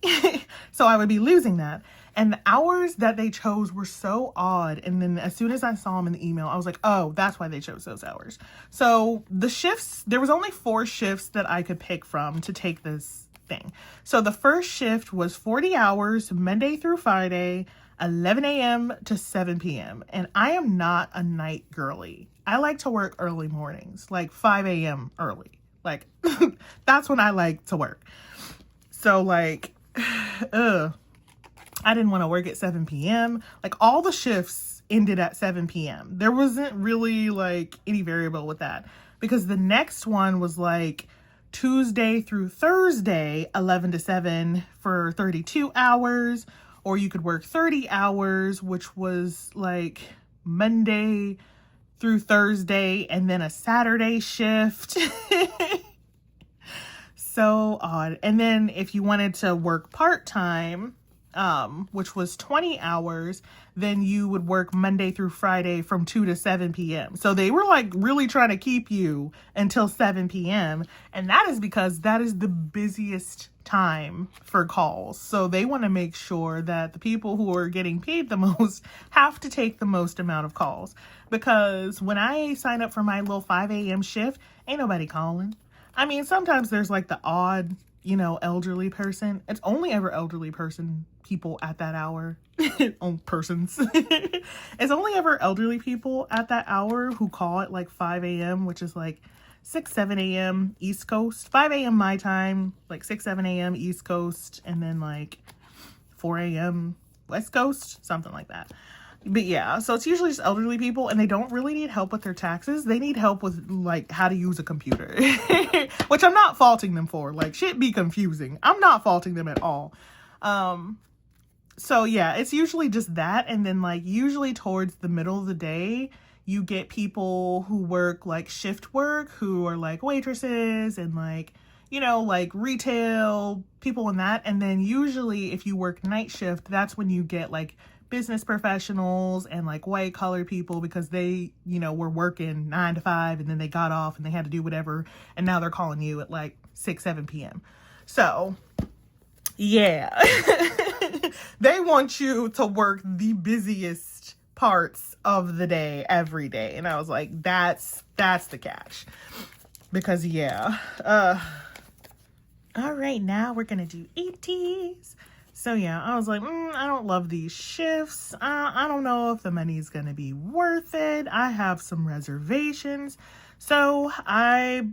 So I would be losing that. And the hours that they chose were so odd. And then as soon as I saw them in the email, I was like, oh, that's why they chose those hours. So the shifts, there was only 4 shifts that I could pick from to take this thing. So the first shift was 40 hours, Monday through Friday, 11 a.m. to 7 p.m. And I am not a night girly. I like to work early mornings, like 5 a.m. early. Like, that's when I like to work. So like, I didn't want to work at 7 p.m. Like all the shifts ended at 7 p.m. There wasn't really like any variable with that, because the next one was like Tuesday through Thursday, 11 to 7 for 32 hours, or you could work 30 hours, which was like Monday through Thursday and then a Saturday shift. So odd. And then if you wanted to work part-time, which was 20 hours, then you would work Monday through Friday from 2 to 7 p.m. So they were like really trying to keep you until 7 p.m. And that is because that is the busiest time for calls. So they want to make sure that the people who are getting paid the most have to take the most amount of calls. Because when I sign up for my little 5 a.m. shift, ain't nobody calling. I mean, sometimes there's like the odd, you know, elderly person. It's only ever elderly people at that hour. Persons. It's only ever elderly people at that hour who call at like 5 a.m., which is like 6, 7 a.m. East Coast. 5 a.m. my time, like 6, 7 a.m. East Coast, and then like 4 a.m. West Coast, something like that. But yeah, so it's usually just elderly people, and they don't really need help with their taxes. They need help with like how to use a computer, which I'm not faulting them for. Like, shit be confusing. I'm not faulting them at all. So yeah, it's usually just that. And then like usually towards the middle of the day, you get people who work like shift work, who are like waitresses and like, you know, like retail people and that. And then usually if you work night shift, that's when you get like business professionals and like white collar people, because they, you know, were working 9 to 5 and then they got off and they had to do whatever. And now they're calling you at like 6, 7 p.m. So yeah, they want you to work the busiest parts of the day every day. And I was like, that's the catch. Because yeah, all right, now we're gonna do Ateez. So yeah, I was like, I don't love these shifts. I don't know if the money's gonna be worth it. I have some reservations. So I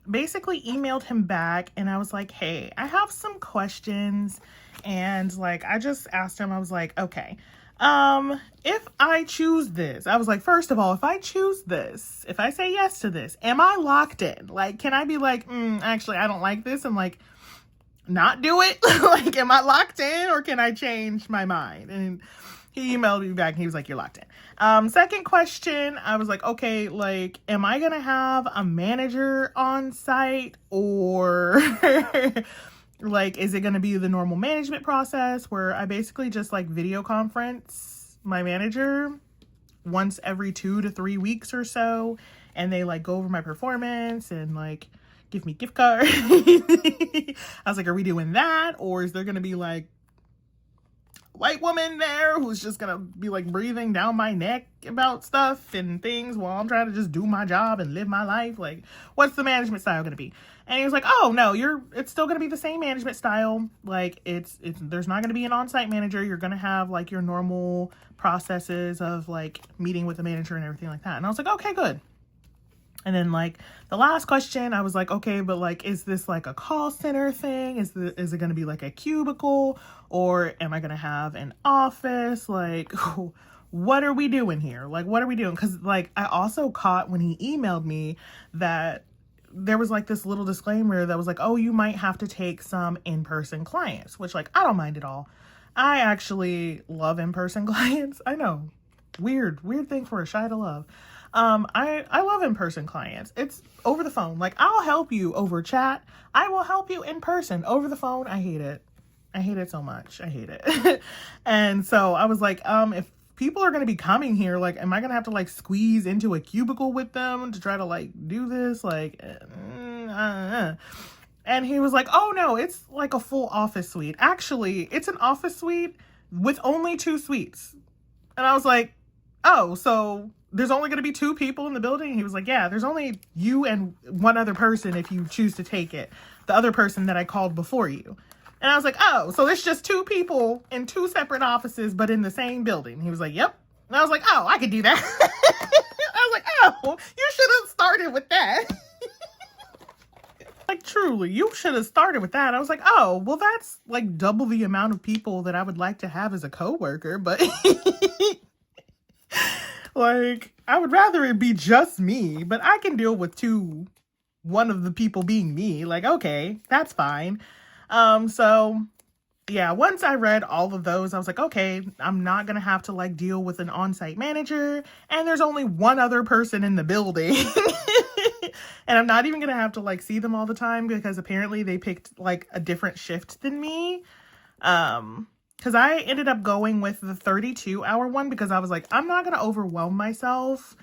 basically emailed him back and I was like, hey, I have some questions. And like, I just asked him, I was like, okay, if I choose this, I was like, first of all, if I choose this, if I say yes to this, am I locked in? Like, can I be like, actually, I don't like this, and like not do it? Like, am I locked in, or can I change my mind? And he emailed me back and he was like, you're locked in. Second question, I was like, okay, like, am I gonna have a manager on site, or like, is it gonna be the normal management process where I basically just like video conference my manager once every 2 to 3 weeks or so, and they like go over my performance and like give me gift cards? I was like, are we doing that, or is there gonna be like white woman there who's just gonna be like breathing down my neck about stuff and things while I'm trying to just do my job and live my life? Like, what's the management style gonna be? And he was like, oh no, it's still gonna be the same management style. Like, there's not gonna be an on-site manager. You're gonna have like your normal processes of like meeting with the manager and everything like that. And I was like, okay, good. And then like the last question, I was like, okay, but like, is this like a call center thing? Is it going to be like a cubicle, or am I going to have an office? Like, what are we doing here? Like, what are we doing? Because like, I also caught when he emailed me that there was like this little disclaimer that was like, oh, you might have to take some in-person clients, which like, I don't mind at all. I actually love in-person clients. I know, weird thing for a shy to love. I love in-person clients. It's over the phone. Like, I'll help you over chat. I will help you in person. Over the phone, I hate it. I hate it so much. I hate it. And so I was like, if people are going to be coming here, like, am I going to have to like squeeze into a cubicle with them to try to like do this? Like, And he was like, oh no, it's like a full office suite. Actually, it's an office suite with only 2 suites. And I was like, oh, so there's only going to be 2 people in the building? And he was like, yeah, there's only you and one other person if you choose to take it. The other person that I called before you. And I was like, oh, so it's just 2 people in 2 separate offices, but in the same building. He was like, yep. And I was like, oh, I could do that. I was like, oh, you should have started with that. Like, truly, you should have started with that. I was like, oh, well, that's like double the amount of people that I would like to have as a coworker, but like, I would rather it be just me, but I can deal with one of the people being me. Like, okay, that's fine. So yeah, once I read all of those, I was like, okay, I'm not going to have to like deal with an on-site manager, and there's only one other person in the building. And I'm not even going to have to like see them all the time, because apparently they picked like a different shift than me. Because I ended up going with the 32-hour one because I was like, I'm not going to overwhelm myself,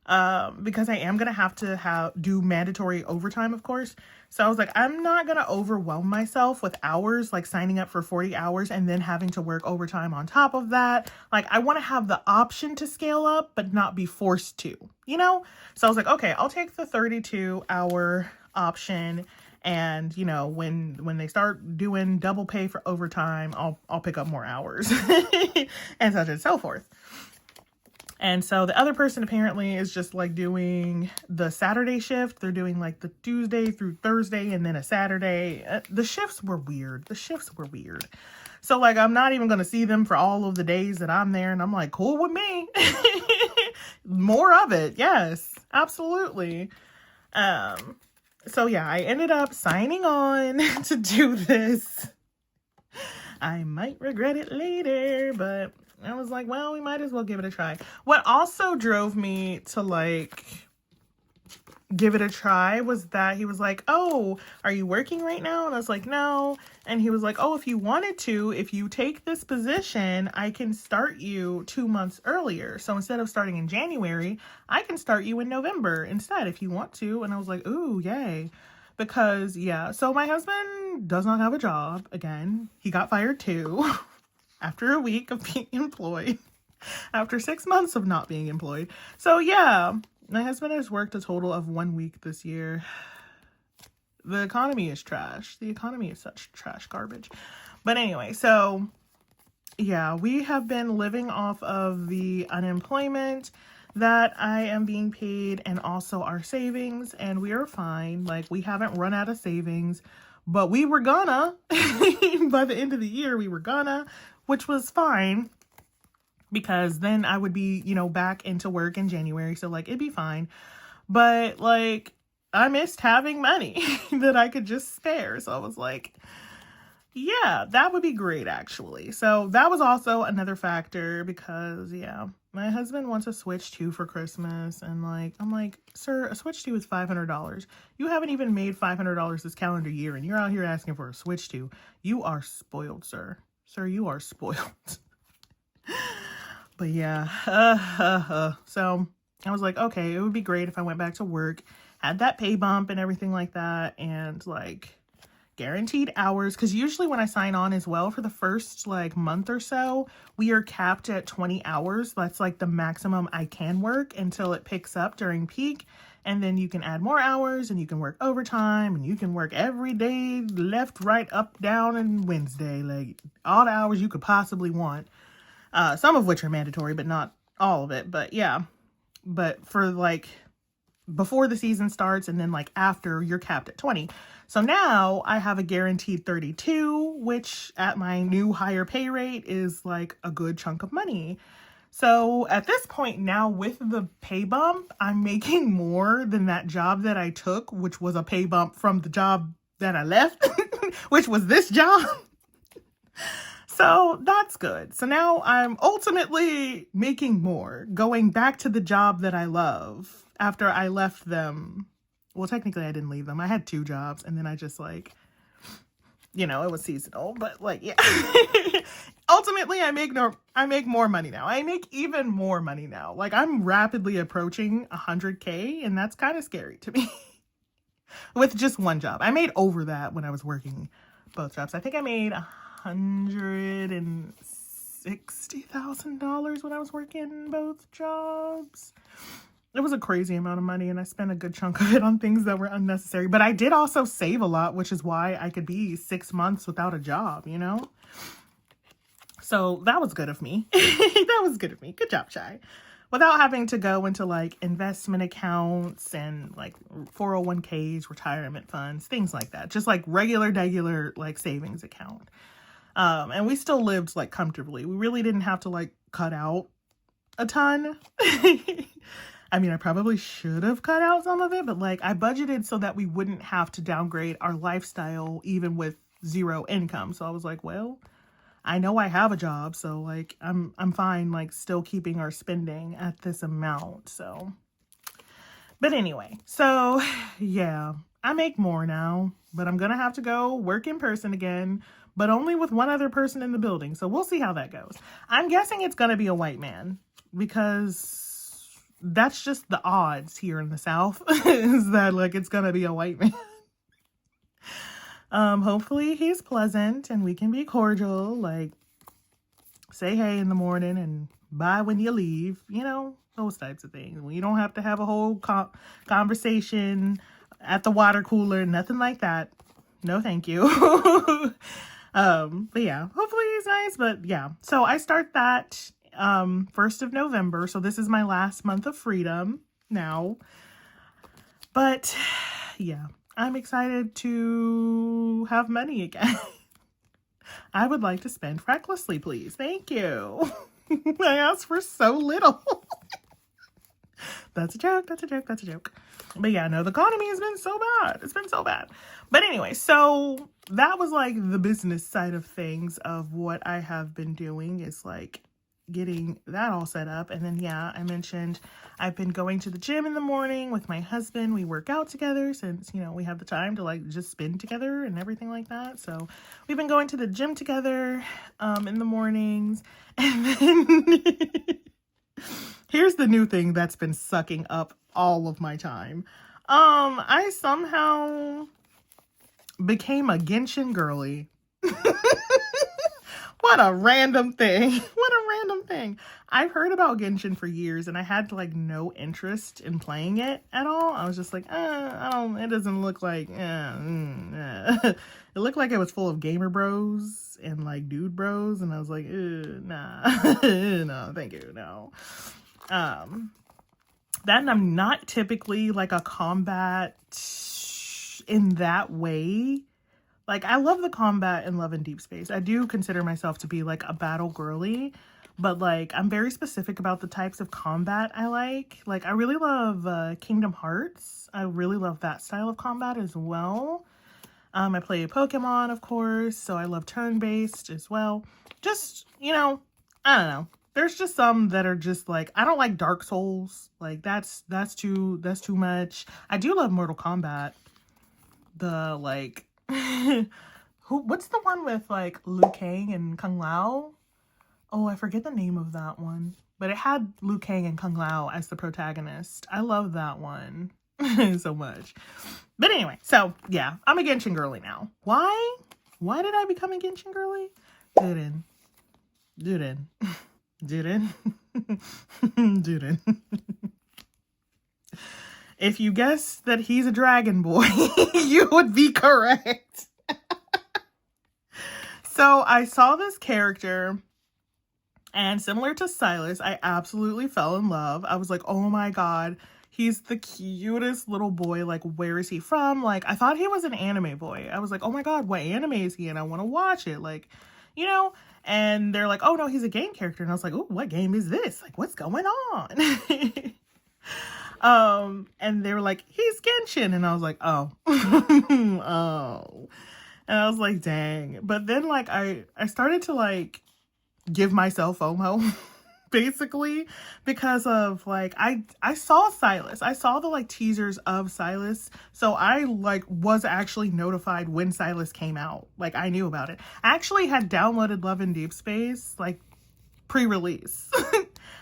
because I am going to have to do mandatory overtime, of course. So I was like, I'm not going to overwhelm myself with hours, like signing up for 40 hours and then having to work overtime on top of that. Like, I want to have the option to scale up, but not be forced to, you know? So I was like, okay, I'll take the 32-hour option. And, you know, when they start doing double pay for overtime, I'll pick up more hours and such and so forth. And so the other person apparently is just like doing the Saturday shift. They're doing like the Tuesday through Thursday and then a Saturday. The shifts were weird. So like, I'm not even going to see them for all of the days that I'm there. And I'm like, cool with me. More of it. Yes, absolutely. So yeah, I ended up signing on to do this. I might regret it later, but I was like, well, we might as well give it a try. What also drove me to like give it a try was that he was like, oh, are you working right now? And I was like, no. And he was like, oh, if you wanted to, if you take this position, I can start you 2 months earlier. So instead of starting in January, I can start you in November instead if you want to. And I was like, ooh, yay. Because yeah, so my husband does not have a job. Again, he got fired too. After a week of being employed, after 6 months of not being employed. So yeah, my husband has worked a total of 1 week this year. The economy is trash. The economy is such trash garbage. But anyway, so yeah, we have been living off of the unemployment that I am being paid and also our savings, and we are fine. Like, we haven't run out of savings, but we were gonna. By the end of the year, we were gonna, which was fine, because then I would be, you know, back into work in January. So like, it'd be fine. But like, I missed having money that I could just spare. So I was like, yeah, that would be great, actually. So that was also another factor, because yeah, my husband wants a Switch 2 for Christmas. And like, I'm like, sir, a Switch 2 is $500. You haven't even made $500 this calendar year, and you're out here asking for a Switch 2. You are spoiled, sir. Sir, you are spoiled. But yeah, so I was like, okay, it would be great if I went back to work, had that pay bump and everything like that, and like guaranteed hours. Because usually when I sign on as well, for the first like month or so, we are capped at 20 hours. That's like the maximum I can work until it picks up during peak. And then you can add more hours, and you can work overtime, and you can work every day, left, right, up, down, and Wednesday. Like, all the hours you could possibly want. Some of which are mandatory, but not all of it. But yeah, but for like before the season starts, and then like after, you're capped at 20. So now I have a guaranteed 32, which at my new higher pay rate is like a good chunk of money. So at this point now, with the pay bump, I'm making more than that job that I took, which was a pay bump from the job that I left, which was this job. So that's good. So now I'm ultimately making more, going back to the job that I love after I left them. Well, technically I didn't leave them. I had 2 jobs and then I just like, you know, it was seasonal, but like, yeah. Ultimately I make more money now. I make even more money now. Like I'm rapidly approaching 100K and that's kind of scary to me. With just one job. I made over that when I was working both jobs. I think I made $160,000 when I was working both jobs. It was a crazy amount of money and I spent a good chunk of it on things that were unnecessary. But I did also save a lot, which is why I could be 6 months without a job, you know? So that was good of me. That was good of me. Good job, Shy. Without having to go into like investment accounts and like 401ks, retirement funds, things like that. Just like regular like savings account. And we still lived like comfortably. We really didn't have to like cut out a ton. I mean, I probably should have cut out some of it, but like I budgeted so that we wouldn't have to downgrade our lifestyle even with 0 income. So I was like, well, I know I have a job, so like I'm fine like still keeping our spending at this amount. So but anyway, so yeah, I make more now, but I'm gonna have to go work in person again, but only with one other person in the building. So we'll see how that goes. I'm guessing it's gonna be a white man because that's just the odds here in the South is that like it's gonna be a white man. Hopefully he's pleasant and we can be cordial, like say hey in the morning and bye when you leave, you know, those types of things. We don't have to have a whole conversation at the water cooler, nothing like that. No, thank you. But yeah, hopefully he's nice, but yeah. So I start that, 1st of November. So this is my last month of freedom now, but yeah. I'm excited to have money again. I would like to spend recklessly, please. Thank you. I asked for so little. That's a joke. That's a joke. That's a joke. But yeah, no, the economy has been so bad. It's been so bad. But anyway, so that was like the business side of things of what I have been doing is like getting that all set up. And then, yeah, I mentioned I've been going to the gym in the morning with my husband. We work out together since, you know, we have the time to like just spend together and everything like that. So we've been going to the gym together in the mornings. And then here's the new thing that's been sucking up all of my time. I somehow became a Genshin girly. What a random thing. What a random thing. I've heard about Genshin for years and I had like no interest in playing it at all. I was just like, it doesn't look like, It looked like it was full of gamer bros and like dude bros. And I was like, nah, no, thank you, no. That I'm not typically like a combat in that way. Like, I love the combat in Love and Deep Space. I do consider myself to be, like, a battle girly. But, like, I'm very specific about the types of combat I like. Like, I really love Kingdom Hearts. I really love that style of combat as well. I play Pokemon, of course. So I love turn-based as well. Just, you know, I don't know. There's just some that are just, like, I don't like Dark Souls. Like, that's too much. I do love Mortal Kombat. The, like... What's the one with like Liu Kang and Kung Lao? Oh, I forget the name of that one. But it had Liu Kang and Kung Lao as the protagonist. I love that one so much. But anyway, so yeah, I'm a Genshin girly now. Why? Why did I become a Genshin girly? Didn't. If you guess that he's a dragon boy, you would be correct. So I saw this character and similar to Stylus, I absolutely fell in love. I was like, oh my God, he's the cutest little boy. Like, where is he from? Like, I thought he was an anime boy. I was like, oh my God, what anime is he in? I want to watch it. Like, you know, And they're like, oh no, he's a game character. And I was like, oh, what game is this? Like, what's going on? And they were like, he's Genshin. And I was like, oh, oh. And I was like, dang. But then like, I started to like give myself FOMO basically, because of like, I saw Stylus. I saw the like teasers of Stylus. So I like was actually notified when Stylus came out. Like I knew about it. I actually had downloaded Love in Deep Space, like pre-release.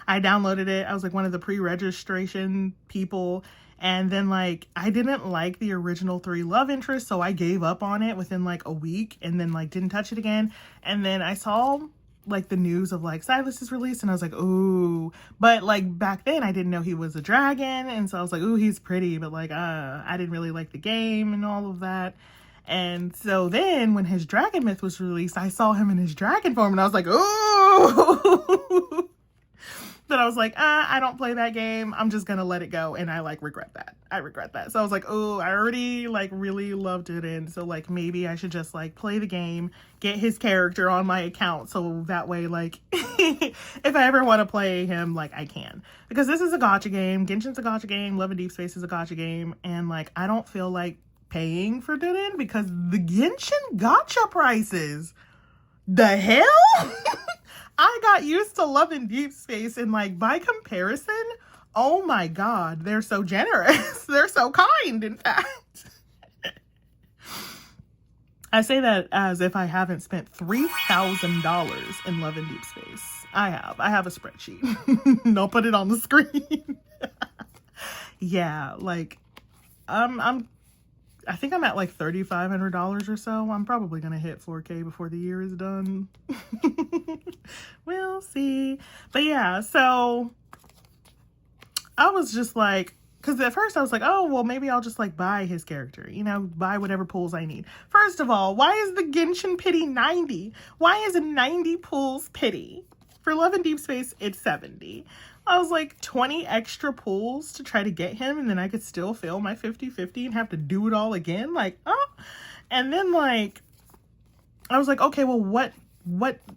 I downloaded it. I was like one of the pre-registration people. And then like, I didn't like the original 3 love interests. So I gave up on it within like a week and then like didn't touch it again. And then I saw like the news of like Stylus is released and I was like, ooh, but like back then I didn't know he was a dragon. And so I was like, ooh, he's pretty, but like, I didn't really like the game and all of that. And so then when his dragon myth was released, I saw him in his dragon form and I was like, ooh. But I was like, I don't play that game. I'm just going to let it go. And I like regret that. I regret that. So I was like, oh, I already like really loved it. And so like, maybe I should just like play the game, get his character on my account. So that way, like, if I ever want to play him, like I can, because this is a gacha game. Genshin's a gacha game. Love and Deep Space is a gacha game. And like, I don't feel like paying for Didin because the Genshin gacha prices, the hell? I got used to Love in Deep Space and like by comparison, oh my God, they're so generous. They're so kind, in fact. I say that as if I haven't spent $3,000 in Love in Deep Space. I have a spreadsheet. Don't put it on the screen. Yeah, like I think I'm at like $3,500 or so. I'm probably going to hit 4K before the year is done. We'll see. But yeah, so I was just like, because at first I was like, oh, well, maybe I'll just like buy his character, you know, buy whatever pulls I need. First of all, why is the Genshin pity 90? Why is 90 pulls pity? For Love in Deep Space, it's 70. I was like 20 extra pulls to try to get him, and then I could still fail my 50-50 and have to do it all again. Like, oh. And then like, I was like, okay, well, what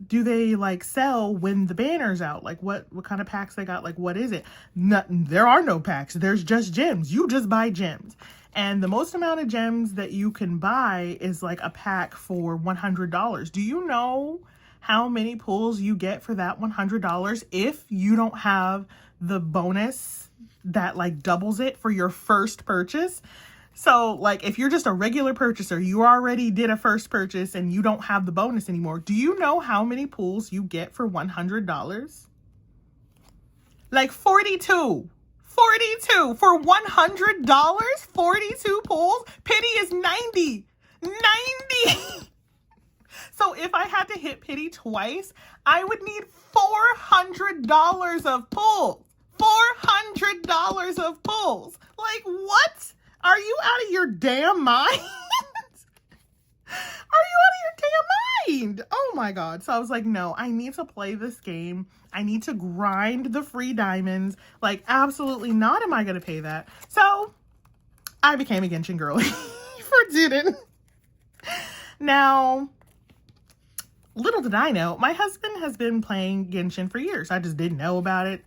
do they like sell when the banner's out? Like what kind of packs they got? Like, what is it? There are no packs. There's just gems. You just buy gems. And the most amount of gems that you can buy is like a pack for $100. Do you know how many pulls you get for that $100 if you don't have the bonus that like doubles it for your first purchase? So like if you're just a regular purchaser, you already did a first purchase and you don't have the bonus anymore. Do you know how many pulls you get for $100? Like 42 for $100, 42 pulls. Pity is 90. So if I had to hit pity twice, I would need $400 of pulls. $400 of pulls. Like, what? Are you out of your damn mind? Are you out of your damn mind? Oh my God. So I was like, no, I need to play this game. I need to grind the free diamonds. Like, absolutely not am I going to pay that. So I became a Genshin girly for Didin. Now, little did I know, my husband has been playing Genshin for years. I just didn't know about it.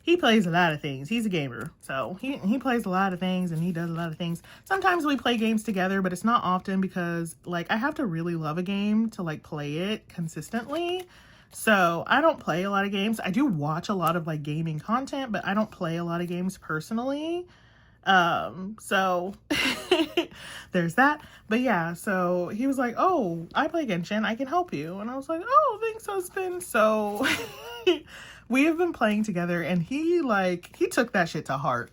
He plays a lot of things. He's a gamer. So he plays a lot of things and he does a lot of things. Sometimes we play games together, but it's not often because like I have to really love a game to like play it consistently. So I don't play a lot of games. I do watch a lot of like gaming content, but I don't play a lot of games personally. So there's that. But yeah, so he was like, oh, I play Genshin, I can help you. And I was like, oh, thanks, husband. So we have been playing together and he took that shit to heart.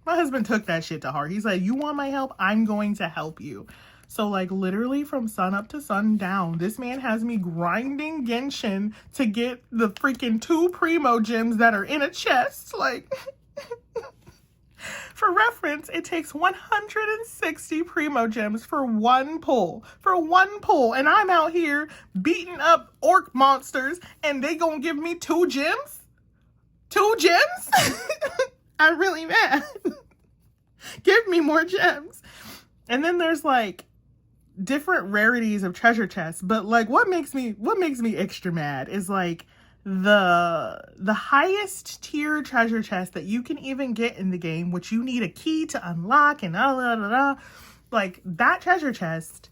My husband took that shit to heart. He's like, you want my help? I'm going to help you. So like literally from sun up to sundown, this man has me grinding Genshin to get the freaking 2 primo gems that are in a chest. Like, for reference, it takes 160 primo gems for one pull. And I'm out here beating up orc monsters and they gonna give me 2 gems? 2 gems? I'm really mad. Give me more gems. And then there's like different rarities of treasure chests, but like what makes me extra mad is like the highest tier treasure chest that you can even get in the game, which you need a key to unlock and like that treasure chest,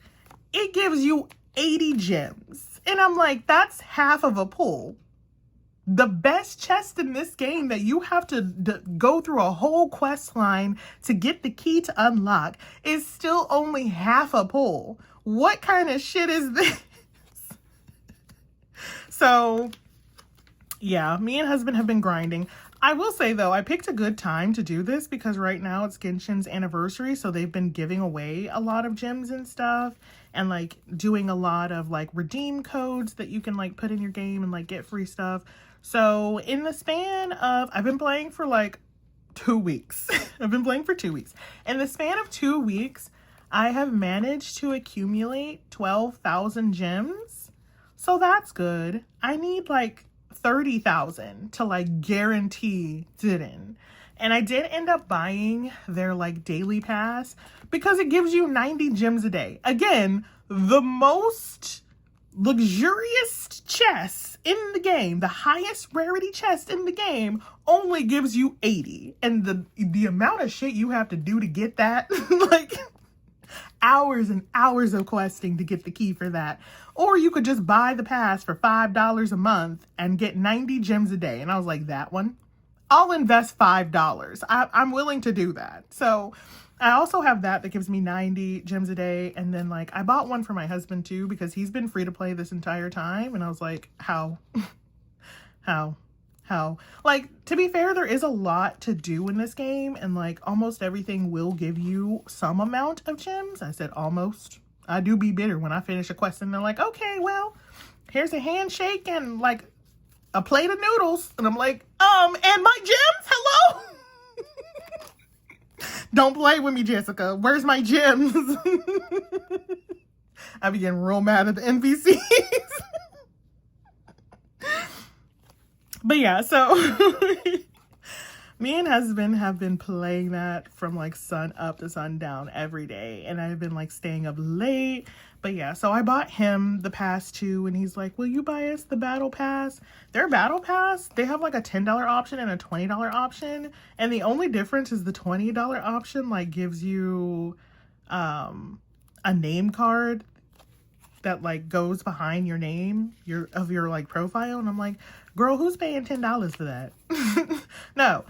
it gives you 80 gems. And I'm like, that's half of a pull. The best chest in this game that you have to go through a whole quest line to get the key to unlock is still only half a pull. What kind of shit is this? So, yeah, me and husband have been grinding. I will say, though, I picked a good time to do this because right now it's Genshin's anniversary, so they've been giving away a lot of gems and stuff and, like, doing a lot of, like, redeem codes that you can, like, put in your game and, like, get free stuff. So in the span of, I've been playing for like 2 weeks. I've been playing for 2 weeks. In the span of 2 weeks, I have managed to accumulate 12,000 gems. So that's good. I need like 30,000 to like guarantee Didden. And I did end up buying their like daily pass because it gives you 90 gems a day. Again, the most luxurious chest in the game, the highest rarity chest in the game, only gives you 80. And the amount of shit you have to do to get that, like hours and hours of questing to get the key for that. Or you could just buy the pass for $5 a month and get 90 gems a day. And I was like, that one, I'll invest $5. I'm willing to do that. So I also have that gives me 90 gems a day. And then like I bought one for my husband too because he's been free to play this entire time. And I was like, how? Like, to be fair, there is a lot to do in this game and like almost everything will give you some amount of gems. I said almost. I do be bitter when I finish a quest and they're like, okay, well, here's a handshake and like a plate of noodles. And I'm like, and my gems? Hello? Don't play with me, Jessica. Where's my gems? I be getting real mad at the NPCs. But yeah, so me and husband have been playing that from like sun up to sundown every day. And I've been like staying up late. But yeah, so I bought him the pass too. And he's like, will you buy us the battle pass? Their battle pass, they have like a $10 option and a $20 option. And the only difference is the $20 option like gives you a name card that like goes behind your name, your like profile. And I'm like, girl, who's paying $10 for that? No.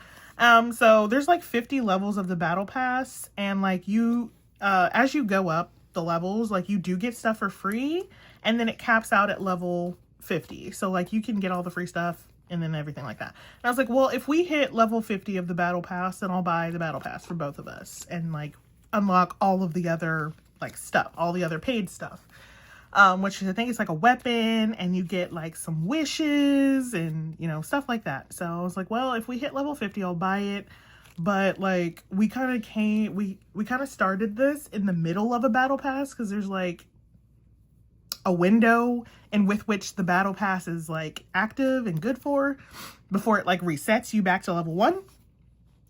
So there's like 50 levels of the battle pass, and like you as you go up the levels, like you do get stuff for free, and then it caps out at level 50. So like you can get all the free stuff and then everything like that. And I was like, well, if we hit level 50 of the battle pass, then I'll buy the battle pass for both of us and like unlock all of the other like stuff, all the other paid stuff. Which I think is like a weapon, and you get like some wishes and, you know, stuff like that. So I was like, well, if we hit level 50, I'll buy it. But like we kind of started this in the middle of a battle pass because there's like a window in with which the battle pass is like active and good for before it like resets you back to level 1.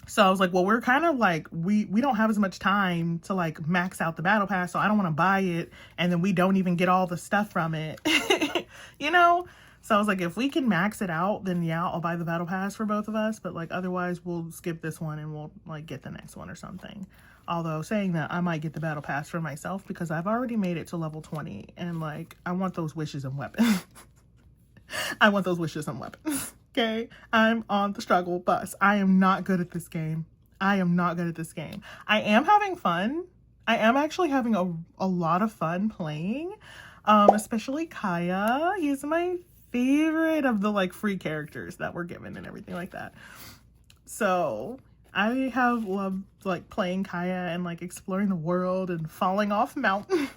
So I was like, well, we're kind of like, we don't have as much time to like max out the battle pass. So I don't want to buy it. And then we don't even get all the stuff from it, you know? So I was like, if we can max it out, then yeah, I'll buy the battle pass for both of us. But like, otherwise we'll skip this one and we'll like get the next one or something. Although saying that, I might get the battle pass for myself because I've already made it to level 20. And like, I want those wishes and weapons. I want those wishes and weapons. Okay, I'm on the struggle bus. I am not good at this game. I am having fun. I am actually having a lot of fun playing, especially Kaya. He's my favorite of the like free characters that were given and everything like that. So I have loved like playing Kaya and like exploring the world and falling off mountains.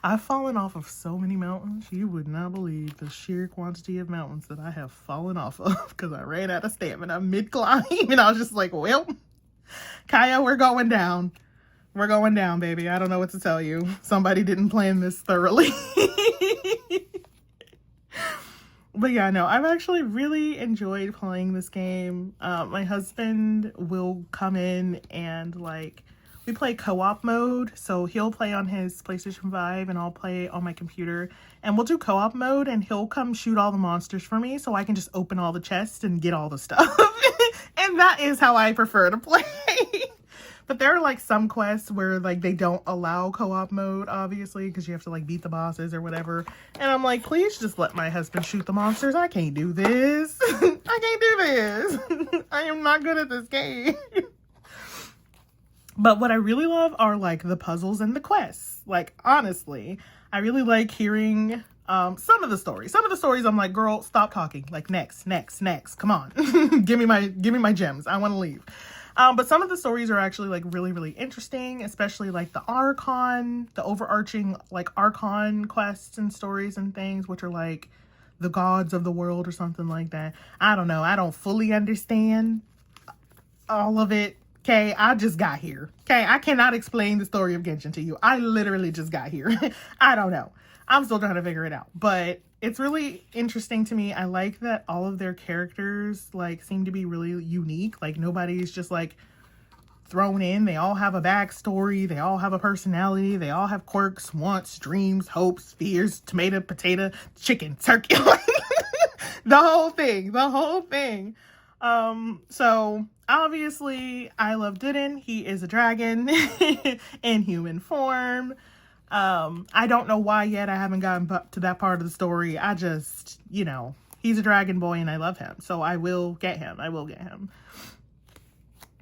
I've fallen off of so many mountains. You would not believe the sheer quantity of mountains that I have fallen off of because I ran out of stamina mid-climb and I was just like, well, Kaya, we're going down. We're going down, baby. I don't know what to tell you. Somebody didn't plan this thoroughly. But yeah, no, I've actually really enjoyed playing this game. My husband will come in and like we play co-op mode. So he'll play on his PlayStation 5 and I'll play on my computer. And we'll do co-op mode and he'll come shoot all the monsters for me so I can just open all the chests and get all the stuff. And that is how I prefer to play. But there are like some quests where like they don't allow co-op mode, obviously, because you have to like beat the bosses or whatever. And I'm like, please just let my husband shoot the monsters. I can't do this. I can't do this. I am not good at this game. But what I really love are like the puzzles and the quests. Like, honestly, I really like hearing some of the stories. Some of the stories I'm like, girl, stop talking. Like, next. Come on. give me my gems. I want to leave. But some of the stories are actually like really, really interesting, especially like the Archon, the overarching like Archon quests and stories and things, which are like the gods of the world or something like that. I don't know. I don't fully understand all of it. Okay, I just got here. Okay, I cannot explain the story of Genshin to you. I literally just got here. I don't know. I'm still trying to figure it out, but it's really interesting to me. I like that all of their characters like seem to be really unique. Like nobody's just like thrown in. They all have a backstory. They all have a personality. They all have quirks, wants, dreams, hopes, fears, tomato, potato, chicken, turkey. The whole thing. So obviously I love Didden. He is a dragon in human form. I don't know why yet. I haven't gotten to that part of the story. I just, you know, he's a dragon boy and I love him. So I will get him.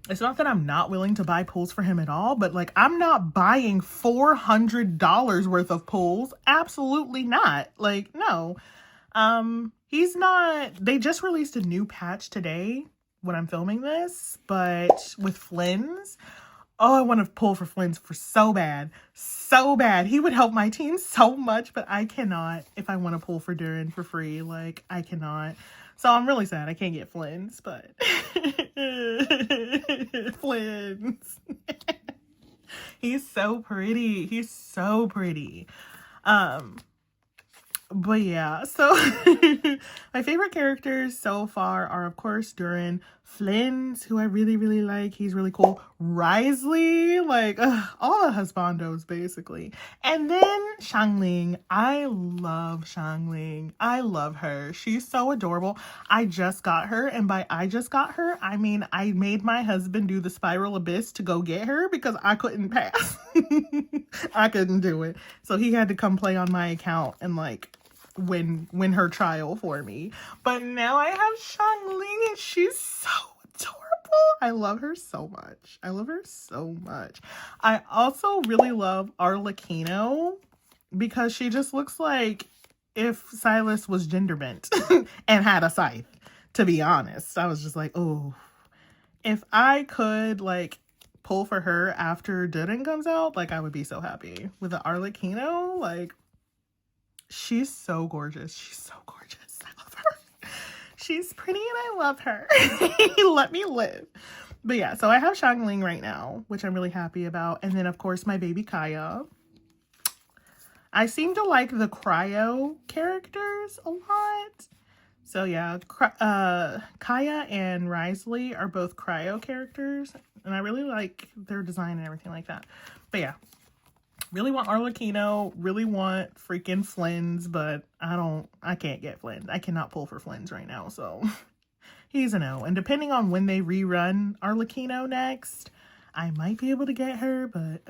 It's not that I'm not willing to buy pools for him at all, but like I'm not buying $400 worth of pools. Absolutely not. Like, no. He's not. They just released a new patch today when I'm filming this, but with Flynn's. Oh, I want to pull for Flynn's for so bad. He would help my team so much, but I cannot if I want to pull for Durin for free. Like, I cannot. So I'm really sad I can't get Flynn's, but Flynn's. He's so pretty. But yeah, so my favorite characters so far are, of course, Durin, Flynn's, who I really, really like. He's really cool. Wriothesley, like, all the husbandos, basically. And then Xiangling. I love Xiangling. I love her. She's so adorable. I just got her, and by I just got her, I mean I made my husband do the Spiral Abyss to go get her because I couldn't pass. I couldn't do it. So he had to come play on my account and, like, win her trial for me. But now I have Xiangling and she's so adorable. I love her so much. I also really love Arlecchino because she just looks like if Stylus was gender bent and had a scythe, to be honest. I was just like, oh, if I could like pull for her after Duden comes out, like I would be so happy with the Arlecchino. Like, she's so gorgeous. I love her. She's pretty and I love her. Let me live. But yeah, so I have Xiangling right now, which I'm really happy about. And then, of course, my baby Kaya. I seem to like the cryo characters a lot. So yeah, Kaya and Wriothesley are both cryo characters. And I really like their design and everything like that. But yeah. Really want Arlecchino, really want freaking Flynn's, but I can't get Flynn's. I cannot pull for Flynn's right now, so he's a no. And depending on when they rerun Arlecchino next, I might be able to get her, but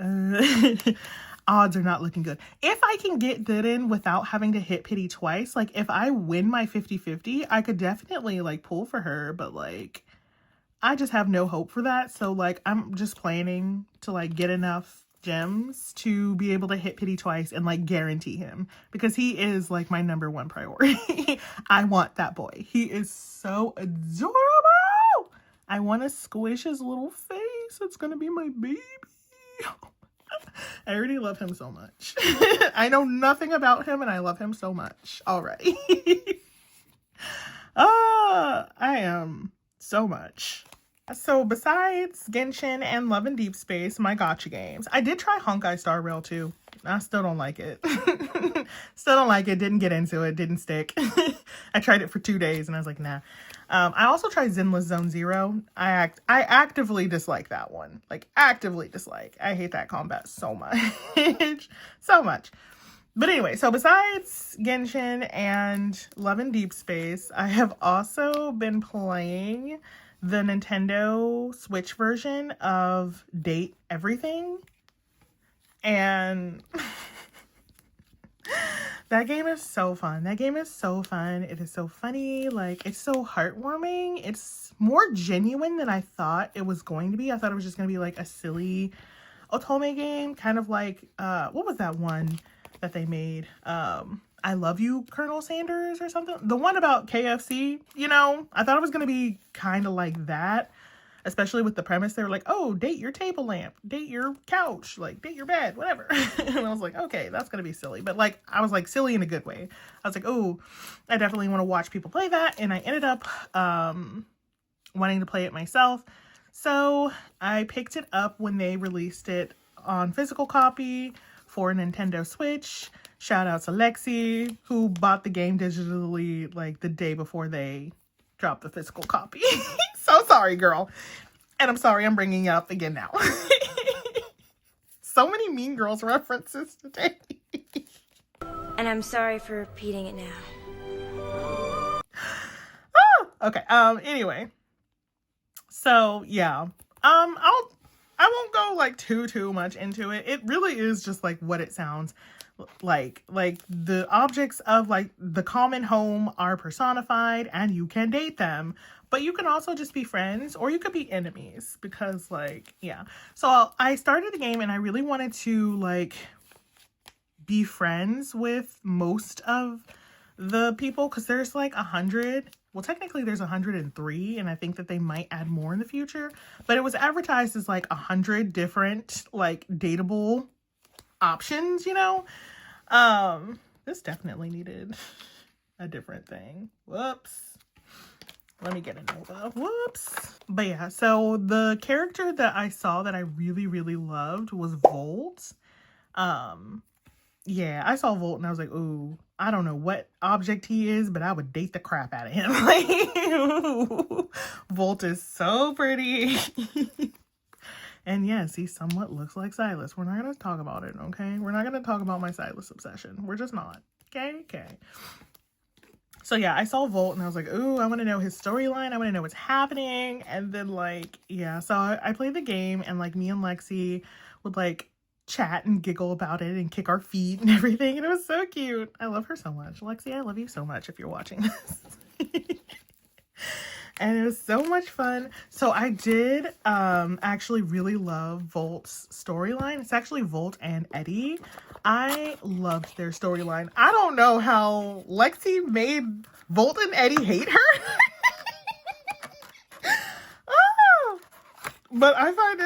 odds are not looking good. If I can get Didden without having to hit pity twice, like if I win my 50-50, I could definitely like pull for her, but like I just have no hope for that. So like I'm just planning to like get enough gems to be able to hit pity twice and like guarantee him because he is like my number one priority. I want that boy. He is so adorable. I want to squish his little face. It's gonna be my baby. I already love him so much. I know nothing about him and I love him so much already. I am so much. So besides Genshin and Love and Deep Space, my gacha games, I did try Honkai Star Rail too. I still don't like it. Still don't like it. Didn't get into it. Didn't stick. I tried it for 2 days and I was like, nah. I also tried Zenless Zone Zero. I actively dislike that one. Like, actively dislike. I hate that combat so much. So much. But anyway, so besides Genshin and Love and Deep Space, I have also been playing the Nintendo Switch version of Date Everything. And that game is so fun. That game is so fun. It is so funny. Like, it's so heartwarming. It's more genuine than I thought it was going to be. I thought it was just going to be like a silly otome game. Kind of like, what was that one that they made? I Love You, Colonel Sanders or something. The one about KFC, you know? I thought it was going to be kind of like that. Especially with the premise, they were like, oh, date your table lamp, date your couch, like, date your bed, whatever. And I was like, okay, that's going to be silly. But, like, I was, like, silly in a good way. I was like, oh, I definitely want to watch people play that. And I ended up wanting to play it myself. So I picked it up when they released it on physical copy for Nintendo Switch. Shout out to Lexi, who bought the game digitally, like, the day before they dropped the physical copy. So sorry, girl. And I'm sorry I'm bringing it up again now. So many Mean Girls references today. And I'm sorry for repeating it now. Okay. Anyway. So, yeah. I won't go like too much into it. It really is just like what it sounds like the objects of like the common home are personified and you can date them, but you can also just be friends or you could be enemies because like, yeah. So I started the game and I really wanted to like be friends with most of the people because there's like 100. Well, technically there's 103 and I think that they might add more in the future, but it was advertised as like 100 different like dateable options, you know. This definitely needed a different thing. Whoops. Let me get a Nova. Whoops. But yeah, so the character that I saw that I really loved was Volt. Yeah, I saw Volt and I was like, ooh, I don't know what object he is, but I would date the crap out of him. Like, Volt is so pretty. And yes, he somewhat looks like Stylus. We're not going to talk about it, okay? We're not going to talk about my Stylus obsession. We're just not. Okay? So yeah, I saw Volt and I was like, ooh, I want to know his storyline. I want to know what's happening. And then like, yeah, so I played the game and like me and Lexi would like chat and giggle about it and kick our feet and everything. And it was so cute. I love her so much. Lexi, I love you so much if you're watching this. And it was so much fun. So I did actually really love Volt's storyline. It's actually Volt and Eddie. I loved their storyline. I don't know how Lexi made Volt and Eddie hate her. Oh, but I find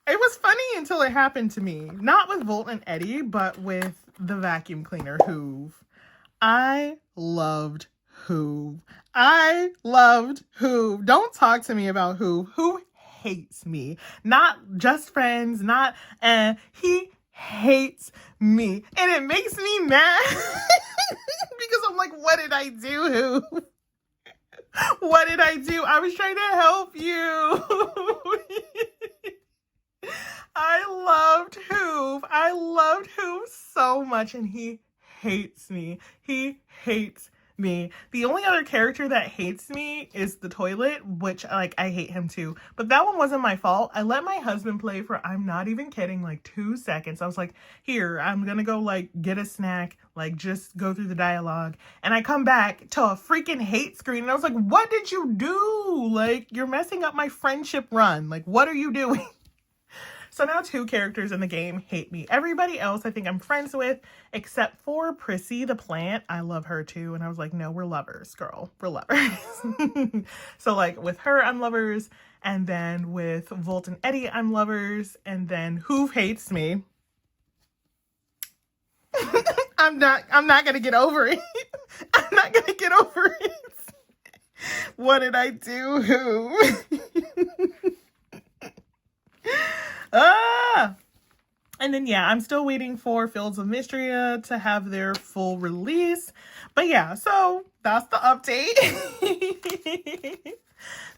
it was funny until it happened to me. Not with Volt and Eddie, but with the vacuum cleaner Hoove. I loved Hoove. I loved Hoove. Don't talk to me about Hoove. Hoove hates me. Not just friends, not he hates me. And it makes me mad because I'm like, what did I do, Hoove? What did I do? I was trying to help you. I loved Hoove. I loved Hoove so much and he hates me. He hates me. The only other character that hates me is the toilet, which like I hate him too. But that one wasn't my fault. I let my husband play for, I'm not even kidding, like 2 seconds. I was like, here, I'm gonna go like get a snack, like just go through the dialogue. And I come back to a freaking hate screen and I was like, what did you do? Like, you're messing up my friendship run. Like, what are you doing? So now 2 characters in the game hate me. Everybody else I think I'm friends with, except for Prissy the plant. I love her too. And I was like, no, we're lovers, girl. We're lovers. So like with her, I'm lovers. And then with Volt and Eddie, I'm lovers. And then Hoove hates me. I'm not going to get over it. I'm not going to get over it. What did I do, Hoove? And then, yeah, I'm still waiting for Fields of Mystria to have their full release. But yeah, so that's the update.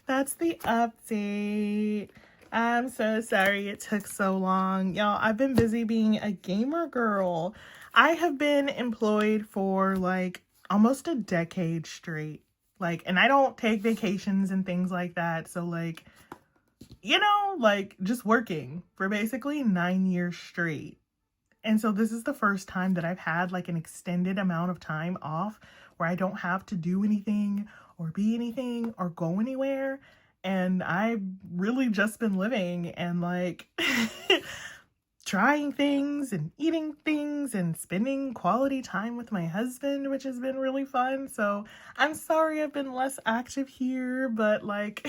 That's the update. I'm so sorry it took so long. Y'all, I've been busy being a gamer girl. I have been employed for like almost a decade straight. Like, and I don't take vacations and things like that. So like, you know, like just working for basically 9 years straight. And so this is the first time that I've had like an extended amount of time off where I don't have to do anything or be anything or go anywhere. And I've really just been living and like trying things and eating things and spending quality time with my husband, which has been really fun. So I'm sorry I've been less active here, but like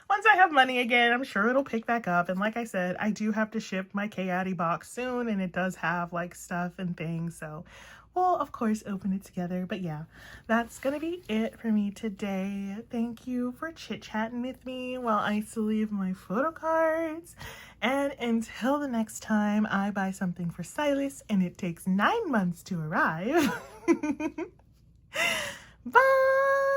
once I have money again, I'm sure it'll pick back up. And like I said, I do have to ship my K-Addy box soon, and it does have like stuff and things. So we'll of course open it together. But yeah, that's gonna be it for me today. Thank you for chit-chatting with me while I still leave my photo cards. And until the next time I buy something for Stylus and it takes 9 months to arrive. Bye!